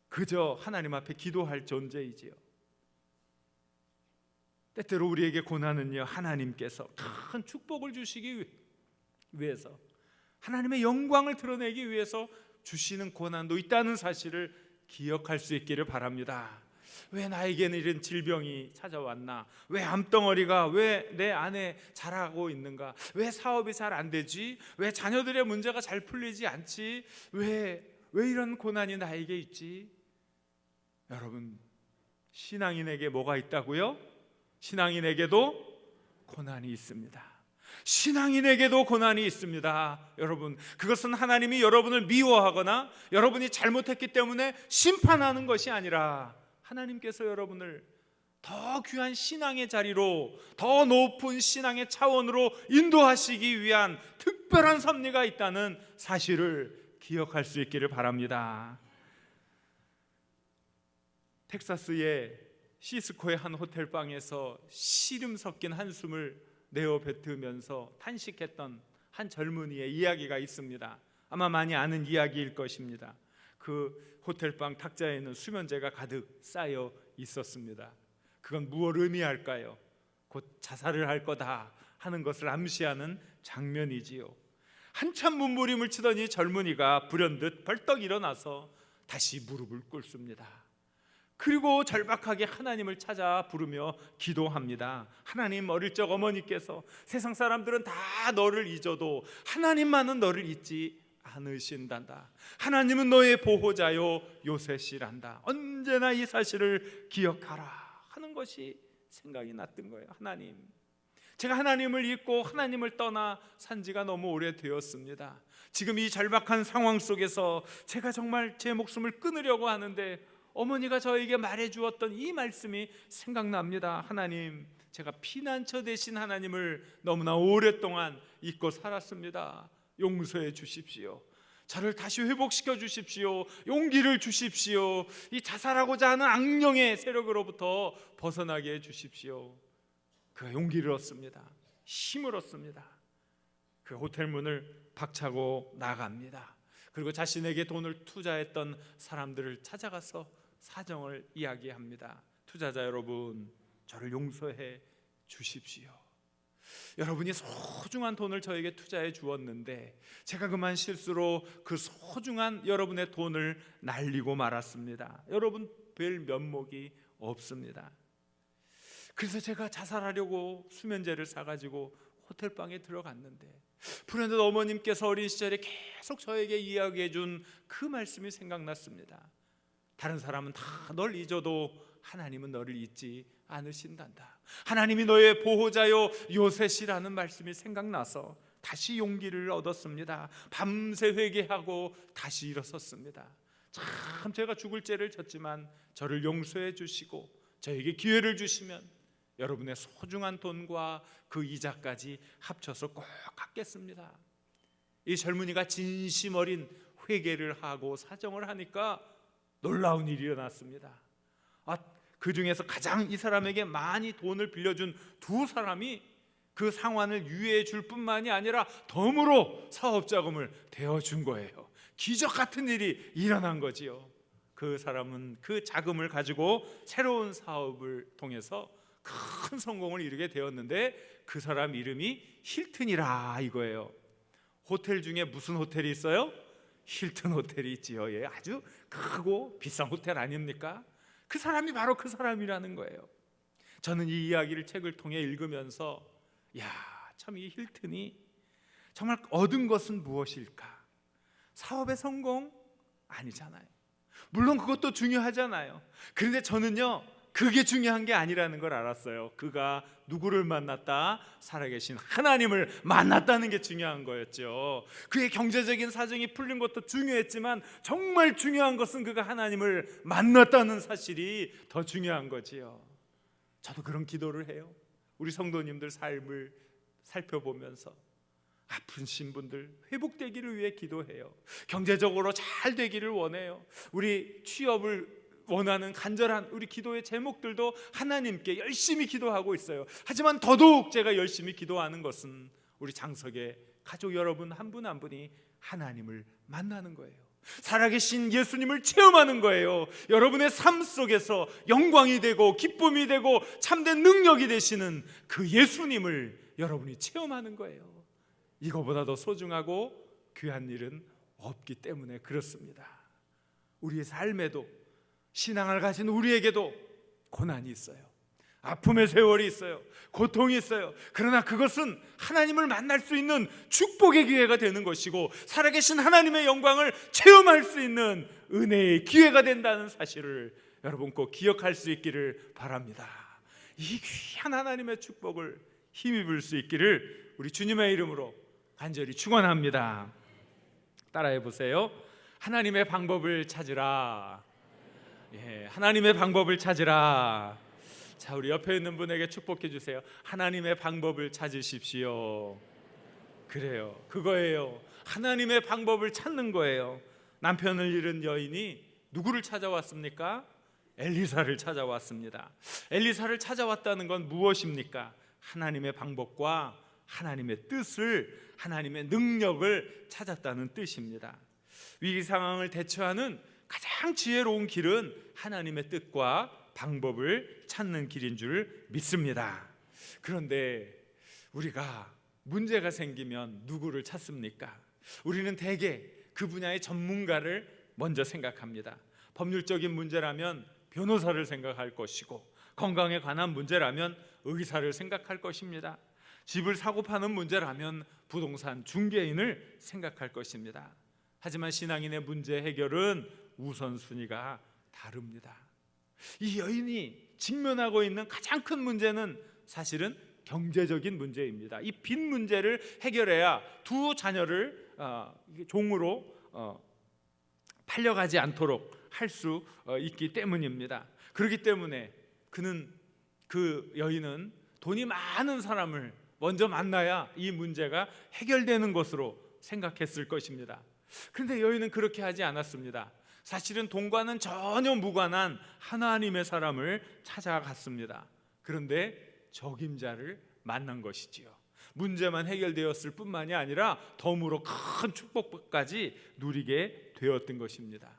그저 하나님 앞에 기도할 존재이지요. 때때로 우리에게 고난은요, 하나님께서 큰 축복을 주시기 위해서, 하나님의 영광을 드러내기 위해서 주시는 고난도 있다는 사실을 기억할 수 있기를 바랍니다. 왜 나에게는 이런 질병이 찾아왔나? 왜 암덩어리가 왜 내 안에 자라고 있는가? 왜 사업이 잘 안 되지? 왜 자녀들의 문제가 잘 풀리지 않지? 왜 이런 고난이 나에게 있지? 여러분, 신앙인에게 뭐가 있다고요? 신앙인에게도 고난이 있습니다. 신앙인에게도 고난이 있습니다. 여러분, 그것은 하나님이 여러분을 미워하거나 여러분이 잘못했기 때문에 심판하는 것이 아니라 하나님께서 여러분을 더 귀한 신앙의 자리로, 더 높은 신앙의 차원으로 인도하시기 위한 특별한 섭리가 있다는 사실을 기억할 수 있기를 바랍니다. 텍사스의 시스코의 한 호텔방에서 시름 섞인 한숨을 내어 뱉으면서 탄식했던 한 젊은이의 이야기가 있습니다. 아마 많이 아는 이야기일 것입니다. 그 호텔방 탁자에는 수면제가 가득 쌓여 있었습니다. 그건 무엇을 의미할까요? 곧 자살을 할 거다 하는 것을 암시하는 장면이지요. 한참 몸부림을 치던 이 젊은이가 불현듯 벌떡 일어나서 다시 무릎을 꿇습니다. 그리고 절박하게 하나님을 찾아 부르며 기도합니다. 하나님, 어릴 적 어머니께서 세상 사람들은 다 너를 잊어도 하나님만은 너를 잊지 않으신단다. 하나님은 너의 보호자요 요셉이란다. 언제나 이 사실을 기억하라 하는 것이 생각이 났던 거예요. 하나님, 제가 하나님을 잊고 하나님을 떠나 산 지가 너무 오래되었습니다. 지금 이 절박한 상황 속에서 제가 정말 제 목숨을 끊으려고 하는데 어머니가 저에게 말해주었던 이 말씀이 생각납니다. 하나님, 제가 피난처 되신 하나님을 너무나 오랫동안 잊고 살았습니다. 용서해 주십시오. 저를 다시 회복시켜 주십시오. 용기를 주십시오. 이 자살하고자 하는 악령의 세력으로부터 벗어나게 해 주십시오. 그 용기를 얻습니다. 힘을 얻습니다. 그 호텔 문을 박차고 나갑니다. 그리고 자신에게 돈을 투자했던 사람들을 찾아가서 사정을 이야기합니다. 투자자 여러분, 저를 용서해 주십시오. 여러분이 소중한 돈을 저에게 투자해 주었는데 제가 그만 실수로 그 소중한 여러분의 돈을 날리고 말았습니다. 여러분 뵐 면목이 없습니다. 그래서 제가 자살하려고 수면제를 사가지고 호텔방에 들어갔는데 불현듯 어머님께서 어린 시절에 계속 저에게 이야기해 준 그 말씀이 생각났습니다. 다른 사람은 다 널 잊어도 하나님은 너를 잊지 않으신단다. 하나님이 너의 보호자요 요셉이라는 말씀이 생각나서 다시 용기를 얻었습니다. 밤새 회개하고 다시 일어섰습니다. 참, 제가 죽을 죄를 졌지만 저를 용서해 주시고 저에게 기회를 주시면 여러분의 소중한 돈과 그 이자까지 합쳐서 꼭 갚겠습니다. 이 젊은이가 진심 어린 회개를 하고 사정을 하니까 놀라운 일이 일어났습니다. 그 중에서 가장 이 사람에게 많이 돈을 빌려준 두 사람이 그 상환을 유예해 줄 뿐만이 아니라 덤으로 사업자금을 대어준 거예요. 기적 같은 일이 일어난 거지요. 그 사람은 그 자금을 가지고 새로운 사업을 통해서 큰 성공을 이루게 되었는데 그 사람 이름이 힐튼이라 이거예요. 호텔 중에 무슨 호텔이 있어요? 힐튼 호텔이 있지요. 예, 아주 크고 비싼 호텔 아닙니까? 그 사람이 바로 그 사람이라는 거예요. 저는 이 이야기를 책을 통해 읽으면서 야, 참 이 힐튼이 정말 얻은 것은 무엇일까? 사업의 성공? 아니잖아요. 물론 그것도 중요하잖아요. 그런데 저는요, 그게 중요한 게 아니라는 걸 알았어요. 그가 누구를 만났다? 살아계신 하나님을 만났다는 게 중요한 거였죠. 그의 경제적인 사정이 풀린 것도 중요했지만 정말 중요한 것은 그가 하나님을 만났다는 사실이 더 중요한 거지요. 저도 그런 기도를 해요. 우리 성도님들 삶을 살펴보면서 아프신 분들 회복되기를 위해 기도해요. 경제적으로 잘 되기를 원해요. 우리 취업을 원하는 간절한 우리 기도의 제목들도 하나님께 열심히 기도하고 있어요. 하지만 더더욱 제가 열심히 기도하는 것은 우리 장석의 가족 여러분 한 분 한 분이 하나님을 만나는 거예요. 살아계신 예수님을 체험하는 거예요. 여러분의 삶 속에서 영광이 되고 기쁨이 되고 참된 능력이 되시는 그 예수님을 여러분이 체험하는 거예요. 이거보다 더 소중하고 귀한 일은 없기 때문에 그렇습니다. 우리의 삶에도, 신앙을 가진 우리에게도 고난이 있어요. 아픔의 세월이 있어요. 고통이 있어요. 그러나 그것은 하나님을 만날 수 있는 축복의 기회가 되는 것이고, 살아계신 하나님의 영광을 체험할 수 있는 은혜의 기회가 된다는 사실을 여러분 꼭 기억할 수 있기를 바랍니다. 이 귀한 하나님의 축복을 힘입을 수 있기를 우리 주님의 이름으로 간절히 축원합니다. 따라해 보세요. 하나님의 방법을 찾으라. 하나님의 방법을 찾으라. 자, 우리 옆에 있는 분에게 축복해 주세요. 하나님의 방법을 찾으십시오. 그래요, 그거예요. 하나님의 방법을 찾는 거예요. 남편을 잃은 여인이 누구를 찾아왔습니까? 엘리사를 찾아왔습니다. 엘리사를 찾아왔다는 건 무엇입니까? 하나님의 방법과 하나님의 뜻을, 하나님의 능력을 찾았다는 뜻입니다. 위기 상황을 대처하는 가장 지혜로운 길은 하나님의 뜻과 방법을 찾는 길인 줄 믿습니다. 그런데 우리가 문제가 생기면 누구를 찾습니까? 우리는 대개 그 분야의 전문가를 먼저 생각합니다. 법률적인 문제라면 변호사를 생각할 것이고, 건강에 관한 문제라면 의사를 생각할 것입니다. 집을 사고 파는 문제라면 부동산 중개인을 생각할 것입니다. 하지만 신앙인의 문제 해결은 우선순위가 다릅니다. 이 여인이 직면하고 있는 가장 큰 문제는 사실은 경제적인 문제입니다. 이 빚 문제를 해결해야 두 자녀를 종으로 팔려가지 않도록 할 수 있기 때문입니다. 그렇기 때문에 그 여인은 돈이 많은 사람을 먼저 만나야 이 문제가 해결되는 것으로 생각했을 것입니다. 그런데 여인은 그렇게 하지 않았습니다. 사실은 돈과는 전혀 무관한 하나님의 사람을 찾아갔습니다. 그런데 적임자를 만난 것이지요. 문제만 해결되었을 뿐만이 아니라 덤으로 큰 축복까지 누리게 되었던 것입니다.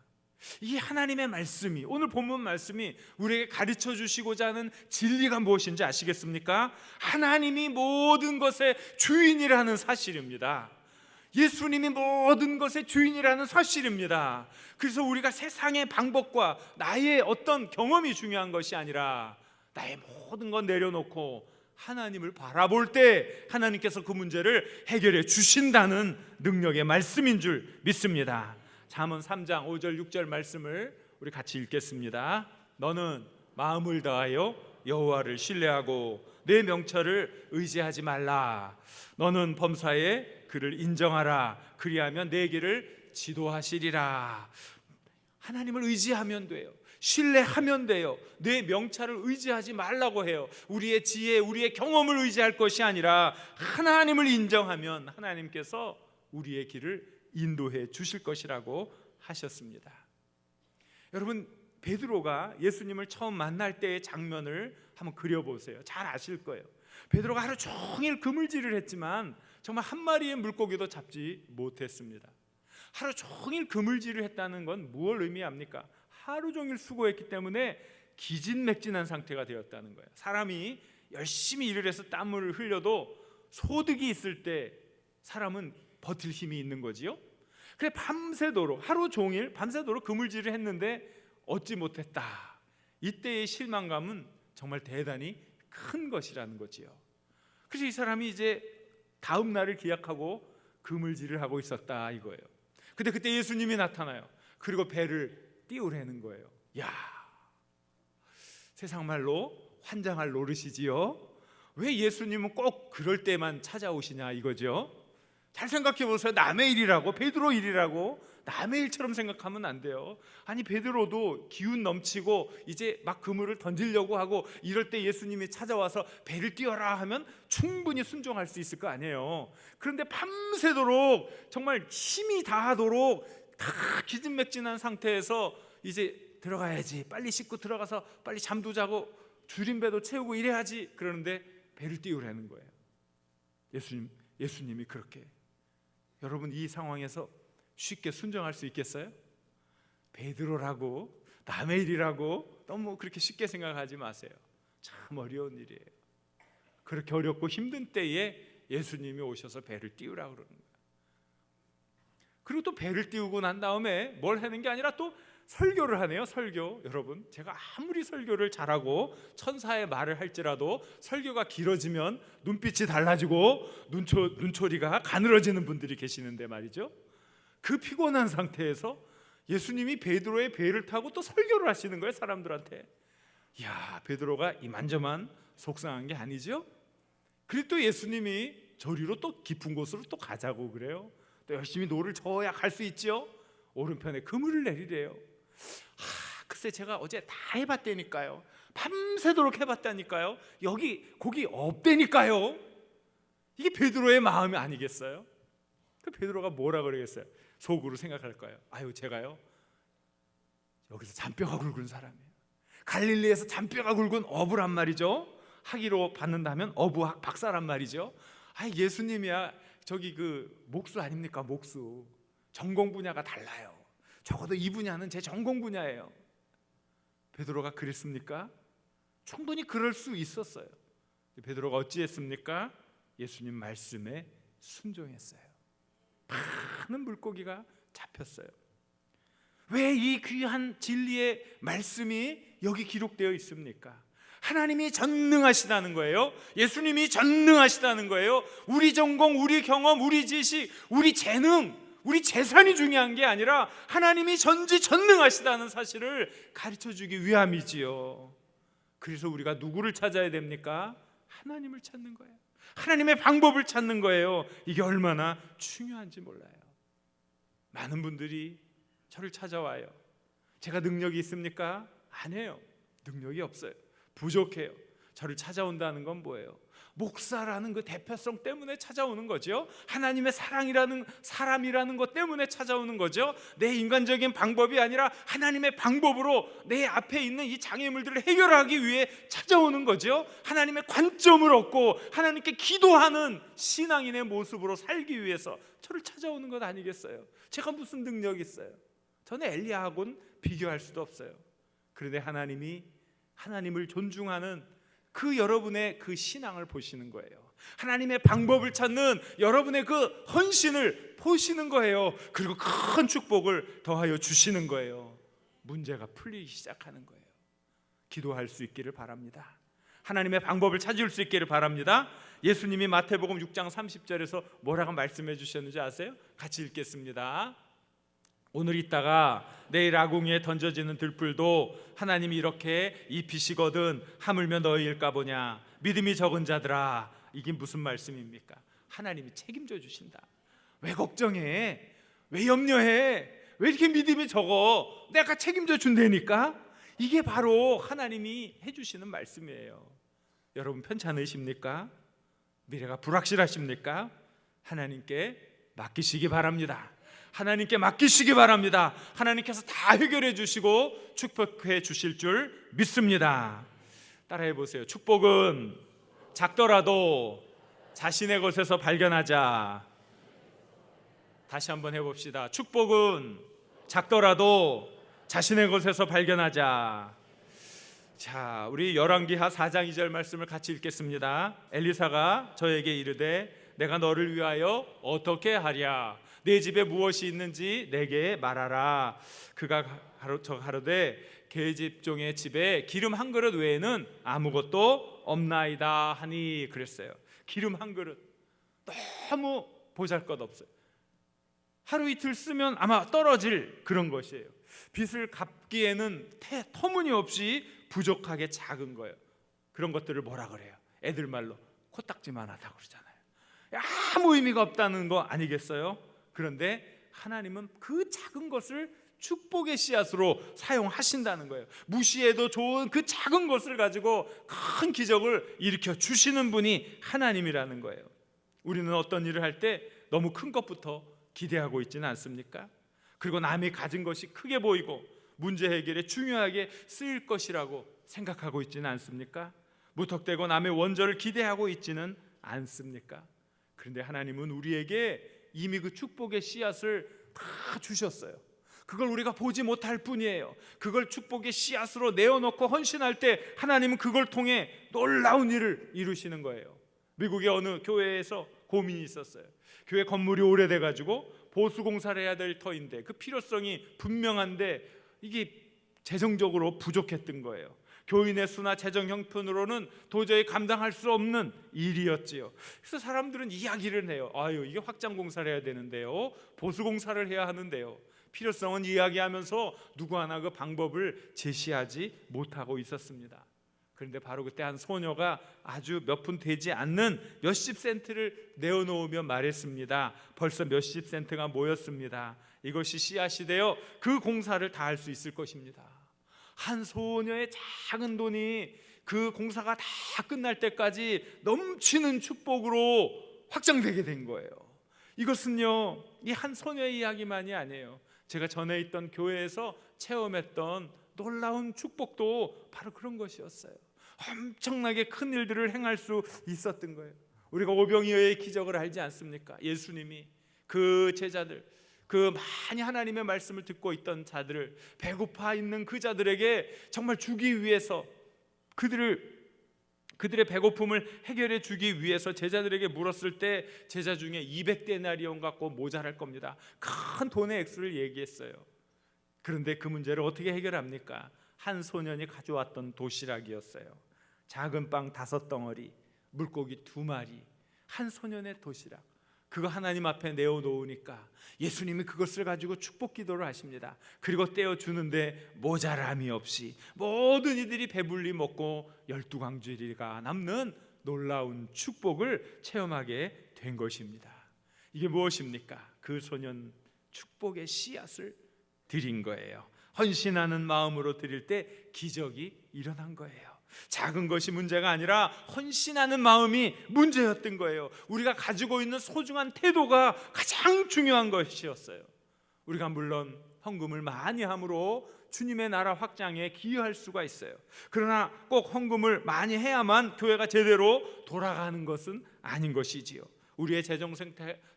이 하나님의 말씀이, 오늘 본문 말씀이 우리에게 가르쳐 주시고자 하는 진리가 무엇인지 아시겠습니까? 하나님이 모든 것의 주인이라는 사실입니다. 예수님이 모든 것의 주인이라는 사실입니다. 그래서 우리가 세상의 방법과 나의 어떤 경험이 중요한 것이 아니라 나의 모든 건 내려놓고 하나님을 바라볼 때 하나님께서 그 문제를 해결해 주신다는 능력의 말씀인 줄 믿습니다. 잠언 3장 5절 6절 말씀을 우리 같이 읽겠습니다. 너는 마음을 다하여 여호와를 신뢰하고 내 명철을 의지하지 말라. 너는 범사에 그를 인정하라. 그리하면 내 길을 지도하시리라. 하나님을 의지하면 돼요. 신뢰하면 돼요. 내 명찰을 의지하지 말라고 해요. 우리의 지혜, 우리의 경험을 의지할 것이 아니라 하나님을 인정하면 하나님께서 우리의 길을 인도해 주실 것이라고 하셨습니다. 여러분, 베드로가 예수님을 처음 만날 때의 장면을 한번 그려보세요. 잘 아실 거예요. 베드로가 하루 종일 그물질을 했지만 정말 한 마리의 물고기도 잡지 못했습니다. 하루 종일 그물질을 했다는 건 무엇을 의미합니까? 하루 종일 수고했기 때문에 기진맥진한 상태가 되었다는 거예요. 사람이 열심히 일을 해서 땀을 흘려도 소득이 있을 때 사람은 버틸 힘이 있는 거지요. 그래 밤새도록, 하루 종일 밤새도록 그물질을 했는데 얻지 못했다. 이때의 실망감은 정말 대단히 큰 것이라는 거지요. 그래서 이 사람이 이제 다음 날을 기약하고 그물질을 하고 있었다 이거예요. 근데 그때 예수님이 나타나요. 그리고 배를 띄우라는 거예요. 야, 세상 말로 환장할 노릇이지요. 왜 예수님은 꼭 그럴 때만 찾아오시냐 이거죠. 잘 생각해 보세요. 남의 일이라고, 베드로 일이라고 남의 일처럼 생각하면 안 돼요. 아니, 베드로도 기운 넘치고 이제 막 그물을 던지려고 하고 이럴 때 예수님이 찾아와서 배를 띄워라 하면 충분히 순종할 수 있을 거 아니에요. 그런데 밤새도록 정말 힘이 다하도록 다 기진맥진한 상태에서 이제 들어가야지, 빨리 씻고 들어가서 빨리 잠도 자고 줄인 배도 채우고 이래야지, 그러는데 배를 띄우라는 거예요. 예수님이 그렇게. 여러분, 이 상황에서 쉽게 순종할 수 있겠어요? 베드로라고 남의 일이라고 너무 그렇게 쉽게 생각하지 마세요. 참 어려운 일이에요. 그렇게 어렵고 힘든 때에 예수님이 오셔서 배를 띄우라고 그러는 거예요. 그리고 또 배를 띄우고 난 다음에 뭘 하는 게 아니라 또 설교를 하네요. 설교. 여러분, 제가 아무리 설교를 잘하고 천사의 말을 할지라도 설교가 길어지면 눈빛이 달라지고 눈초리가 가늘어지는 분들이 계시는데 말이죠. 그 피곤한 상태에서 예수님이 베드로의 배를 타고 또 설교를 하시는 거예요, 사람들한테. 야, 베드로가 이만저만 속상한 게 아니죠. 그리고 또 예수님이 저리로 또 깊은 곳으로 또 가자고 그래요. 또 열심히 노를 저어야 갈 수 있죠. 오른편에 그물을 내리래요. 글쎄, 제가 어제 다 해봤다니까요. 밤새도록 해봤다니까요. 여기 고기 없다니까요. 이게 베드로의 마음이 아니겠어요? 그 베드로가 뭐라 그러겠어요? 속으로 생각할 거예요. 아유, 제가요 여기서 잔뼈가 굵은 사람이에요. 갈릴리에서 잔뼈가 굵은 어부란 말이죠. 학위로 받는다면 어부학 박사란 말이죠. 아, 예수님이야 저기 그 목수 아닙니까? 목수. 전공 분야가 달라요. 적어도 이 분야는 제 전공 분야예요. 베드로가 그랬습니까? 충분히 그럴 수 있었어요. 베드로가 어찌했습니까? 예수님 말씀에 순종했어요. 많은 물고기가 잡혔어요. 왜 이 귀한 진리의 말씀이 여기 기록되어 있습니까? 하나님이 전능하시다는 거예요. 예수님이 전능하시다는 거예요. 우리 전공, 우리 경험, 우리 지식, 우리 재능, 우리 재산이 중요한 게 아니라 하나님이 전지전능하시다는 사실을 가르쳐주기 위함이지요. 그래서 우리가 누구를 찾아야 됩니까? 하나님을 찾는 거예요. 하나님의 방법을 찾는 거예요. 이게 얼마나 중요한지 몰라요. 많은 분들이 저를 찾아와요. 제가 능력이 있습니까? 아니에요. 능력이 없어요. 부족해요. 저를 찾아온다는 건 뭐예요? 목사라는 그 대표성 때문에 찾아오는 거죠. 하나님의 사람이라는 것 때문에 찾아오는 거죠. 내 인간적인 방법이 아니라 하나님의 방법으로 내 앞에 있는 이 장애물들을 해결하기 위해 찾아오는 거죠. 하나님의 관점을 얻고 하나님께 기도하는 신앙인의 모습으로 살기 위해서 저를 찾아오는 것 아니겠어요? 제가 무슨 능력이 있어요? 저는 엘리야하고는 비교할 수도 없어요. 그런데 하나님을 존중하는 그 여러분의 그 신앙을 보시는 거예요. 하나님의 방법을 찾는 여러분의 그 헌신을 보시는 거예요. 그리고 큰 축복을 더하여 주시는 거예요. 문제가 풀리기 시작하는 거예요. 기도할 수 있기를 바랍니다. 하나님의 방법을 찾을 수 있기를 바랍니다. 예수님이 마태복음 6장 30절에서 뭐라고 말씀해 주셨는지 아세요? 같이 읽겠습니다. 오늘 있다가 내일 아궁이에 던져지는 들불도 하나님이 이렇게 입히시거든 하물며 너희일까 보냐. 믿음이 적은 자들아. 이게 무슨 말씀입니까? 하나님이 책임져 주신다. 왜 걱정해? 왜 염려해? 왜 이렇게 믿음이 적어? 내가 책임져 준다니까. 이게 바로 하나님이 해주시는 말씀이에요. 여러분 편찮으십니까? 미래가 불확실하십니까? 하나님께 맡기시기 바랍니다. 하나님께 맡기시기 바랍니다. 하나님께서 다 해결해 주시고 축복해 주실 줄 믿습니다. 따라해 보세요. 축복은 작더라도 자신의 것에서 발견하자. 다시 한번 해봅시다. 축복은 작더라도 자신의 것에서 발견하자. 자, 우리 열왕기하 4장 2절 말씀을 같이 읽겠습니다. 엘리사가 저에게 이르되 내가 너를 위하여 어떻게 하랴. 내 집에 무엇이 있는지 내게 말하라. 그가 가로되 계집종의 집에 기름 한 그릇 외에는 아무것도 없나이다 하니 그랬어요. 기름 한 그릇 너무 보잘것 없어요. 하루 이틀 쓰면 아마 떨어질 그런 것이에요. 빚을 갚기에는 터무니없이 부족하게 작은 거예요. 그런 것들을 뭐라 그래요? 애들 말로 코딱지만하다고 그러잖아요. 아무 의미가 없다는 거 아니겠어요? 그런데 하나님은 그 작은 것을 축복의 씨앗으로 사용하신다는 거예요. 무시해도 좋은 그 작은 것을 가지고 큰 기적을 일으켜 주시는 분이 하나님이라는 거예요. 우리는 어떤 일을 할 때 너무 큰 것부터 기대하고 있지는 않습니까? 그리고 남이 가진 것이 크게 보이고 문제 해결에 중요하게 쓰일 것이라고 생각하고 있지는 않습니까? 무턱대고 남의 원조를 기대하고 있지는 않습니까? 그런데 하나님은 우리에게 이미 그 축복의 씨앗을 다 주셨어요. 그걸 우리가 보지 못할 뿐이에요. 그걸 축복의 씨앗으로 내어놓고 헌신할 때 하나님은 그걸 통해 놀라운 일을 이루시는 거예요. 미국의 어느 교회에서 고민이 있었어요. 교회 건물이 오래돼 가지고 보수공사를 해야 될 터인데 그 필요성이 분명한데 이게 재정적으로 부족했던 거예요. 교인의 수나 재정 형편으로는 도저히 감당할 수 없는 일이었지요. 그래서 사람들은 이야기를 해요. 아유, 이게 확장 공사를 해야 되는데요, 보수 공사를 해야 하는데요. 필요성은 이야기하면서 누구 하나 그 방법을 제시하지 못하고 있었습니다. 그런데 바로 그때 한 소녀가 아주 몇 푼 되지 않는 몇십 센트를 내어놓으며 말했습니다. 벌써 몇십 센트가 모였습니다. 이것이 씨앗이 되어 그 공사를 다 할 수 있을 것입니다. 한 소녀의 작은 돈이 그 공사가 다 끝날 때까지 넘치는 축복으로 확장되게 된 거예요. 이것은요, 이 한 소녀의 이야기만이 아니에요. 제가 전에 있던 교회에서 체험했던 놀라운 축복도 바로 그런 것이었어요. 엄청나게 큰 일들을 행할 수 있었던 거예요. 우리가 오병이어의 기적을 알지 않습니까? 예수님이 그 제자들, 그 많이 하나님의 말씀을 듣고 있던 자들을, 배고파 있는 그 자들에게 정말 주기 위해서, 그들의 배고픔을 해결해 주기 위해서 제자들에게 물었을 때 제자 중에 200데나리온 갖고 모자랄 겁니다. 큰 돈의 액수를 얘기했어요. 그런데 그 문제를 어떻게 해결합니까? 한 소년이 가져왔던 도시락이었어요. 작은 빵 5덩어리, 물고기 2마리, 한 소년의 도시락. 그거 하나님 앞에 내어놓으니까 예수님이 그것을 가지고 축복 기도를 하십니다. 그리고 떼어주는데 모자람이 없이 모든 이들이 배불리 먹고 12광주리가 남는 놀라운 축복을 체험하게 된 것입니다. 이게 무엇입니까? 그 소년 축복의 씨앗을 드린 거예요. 헌신하는 마음으로 드릴 때 기적이 일어난 거예요. 작은 것이 문제가 아니라 헌신하는 마음이 문제였던 거예요. 우리가 가지고 있는 소중한 태도가 가장 중요한 것이었어요. 우리가 물론 헌금을 많이 함으로 주님의 나라 확장에 기여할 수가 있어요. 그러나 꼭 헌금을 많이 해야만 교회가 제대로 돌아가는 것은 아닌 것이지요. 우리의 재정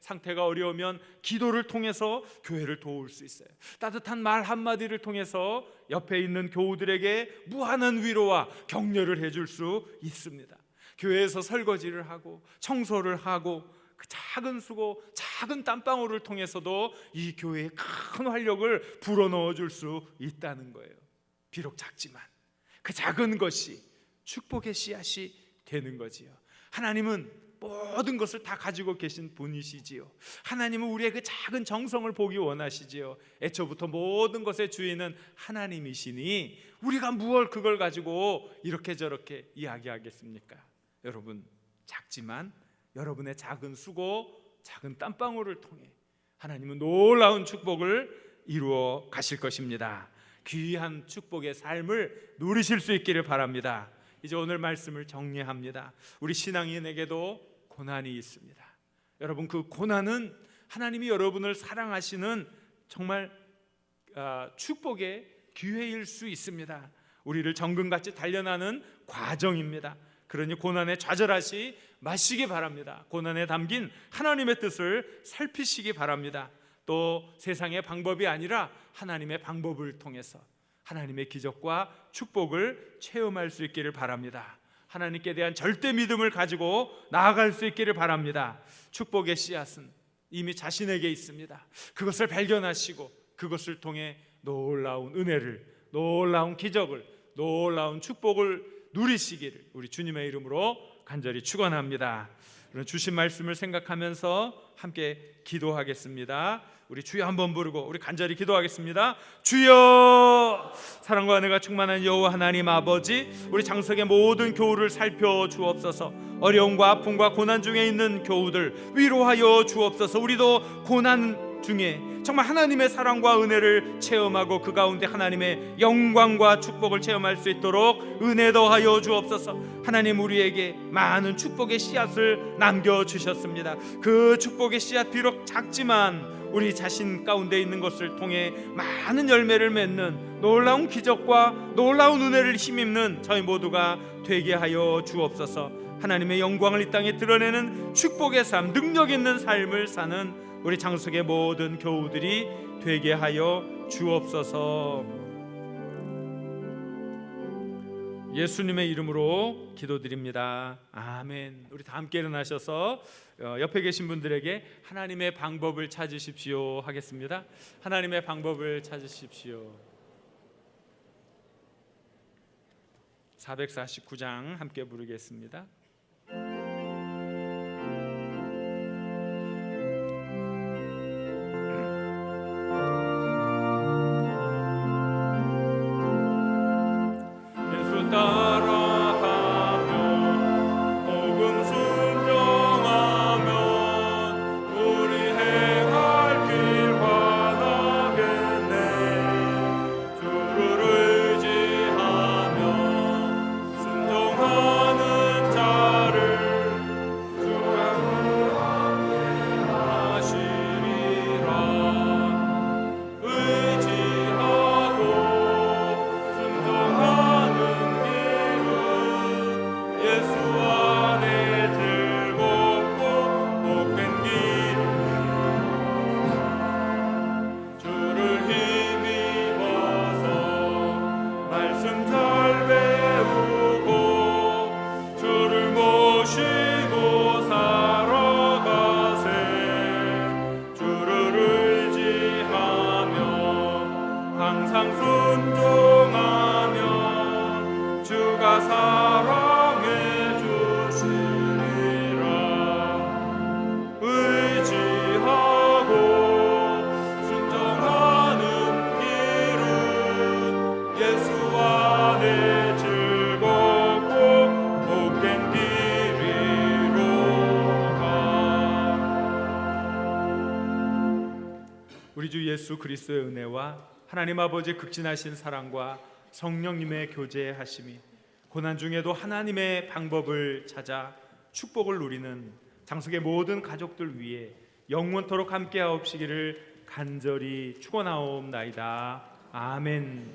상태가 어려우면 기도를 통해서 교회를 도울 수 있어요. 따뜻한 말 한마디를 통해서 옆에 있는 교우들에게 무한한 위로와 격려를 해줄 수 있습니다. 교회에서 설거지를 하고 청소를 하고 그 작은 수고, 작은 땀방울을 통해서도 이 교회에 큰 활력을 불어넣어 줄 수 있다는 거예요. 비록 작지만 그 작은 것이 축복의 씨앗이 되는 거지요. 하나님은 모든 것을 다 가지고 계신 분이시지요. 하나님은 우리의 그 작은 정성을 보기 원하시지요. 애초부터 모든 것의 주인은 하나님이시니 우리가 무얼 그걸 가지고 이렇게 저렇게 이야기하겠습니까? 여러분, 작지만 여러분의 작은 수고, 작은 땀방울을 통해 하나님은 놀라운 축복을 이루어 가실 것입니다. 귀한 축복의 삶을 누리실 수 있기를 바랍니다. 이제 오늘 말씀을 정리합니다. 우리 신앙인에게도 고난이 있습니다. 여러분, 그 고난은 하나님이 여러분을 사랑하시는 정말 축복의 기회일 수 있습니다. 우리를 정금같이 단련하는 과정입니다. 그러니 고난에 좌절하지 마시기 바랍니다. 고난에 담긴 하나님의 뜻을 살피시기 바랍니다. 또 세상의 방법이 아니라 하나님의 방법을 통해서 하나님의 기적과 축복을 체험할 수 있기를 바랍니다. 하나님께 대한 절대 믿음을 가지고 나아갈 수 있기를 바랍니다. 축복의 씨앗은 이미 자신에게 있습니다. 그것을 발견하시고 그것을 통해 놀라운 은혜를, 놀라운 기적을, 놀라운 축복을 누리시기를 우리 주님의 이름으로 간절히 축원합니다. 주신 말씀을 생각하면서 함께 기도하겠습니다. 우리 주여 한번 부르고 우리 간절히 기도하겠습니다. 주여, 사랑과 은혜가 충만한 여호와 하나님 아버지, 우리 장석의 모든 교우를 살펴 주옵소서. 어려움과 아픔과 고난 중에 있는 교우들 위로하여 주옵소서. 우리도 고난 중에 정말 하나님의 사랑과 은혜를 체험하고 그 가운데 하나님의 영광과 축복을 체험할 수 있도록 은혜 더하여 주옵소서. 하나님, 우리에게 많은 축복의 씨앗을 남겨주셨습니다. 그 축복의 씨앗 비록 작지만 우리 자신 가운데 있는 것을 통해 많은 열매를 맺는 놀라운 기적과 놀라운 은혜를 힘입는 저희 모두가 되게 하여 주옵소서. 하나님의 영광을 이 땅에 드러내는 축복의 삶, 능력 있는 삶을 사는 우리 장석의 모든 교우들이 되게 하여 주옵소서. 예수님의 이름으로 기도드립니다. 아멘. 우리 다 함께 일어나셔서 옆에 계신 분들에게 하나님의 방법을 찾으십시오 하겠습니다. 하나님의 방법을 찾으십시오. 449장 함께 부르겠습니다. 우리 주 예수 그리스도의 은혜와 하나님 아버지의 극진하신 사랑과 성령님의 교제하심이 고난 중에도 하나님의 방법을 찾아 축복을 누리는 장석의 모든 가족들 위해 영원토록 함께하옵시기를 간절히 축원하옵나이다. 아멘.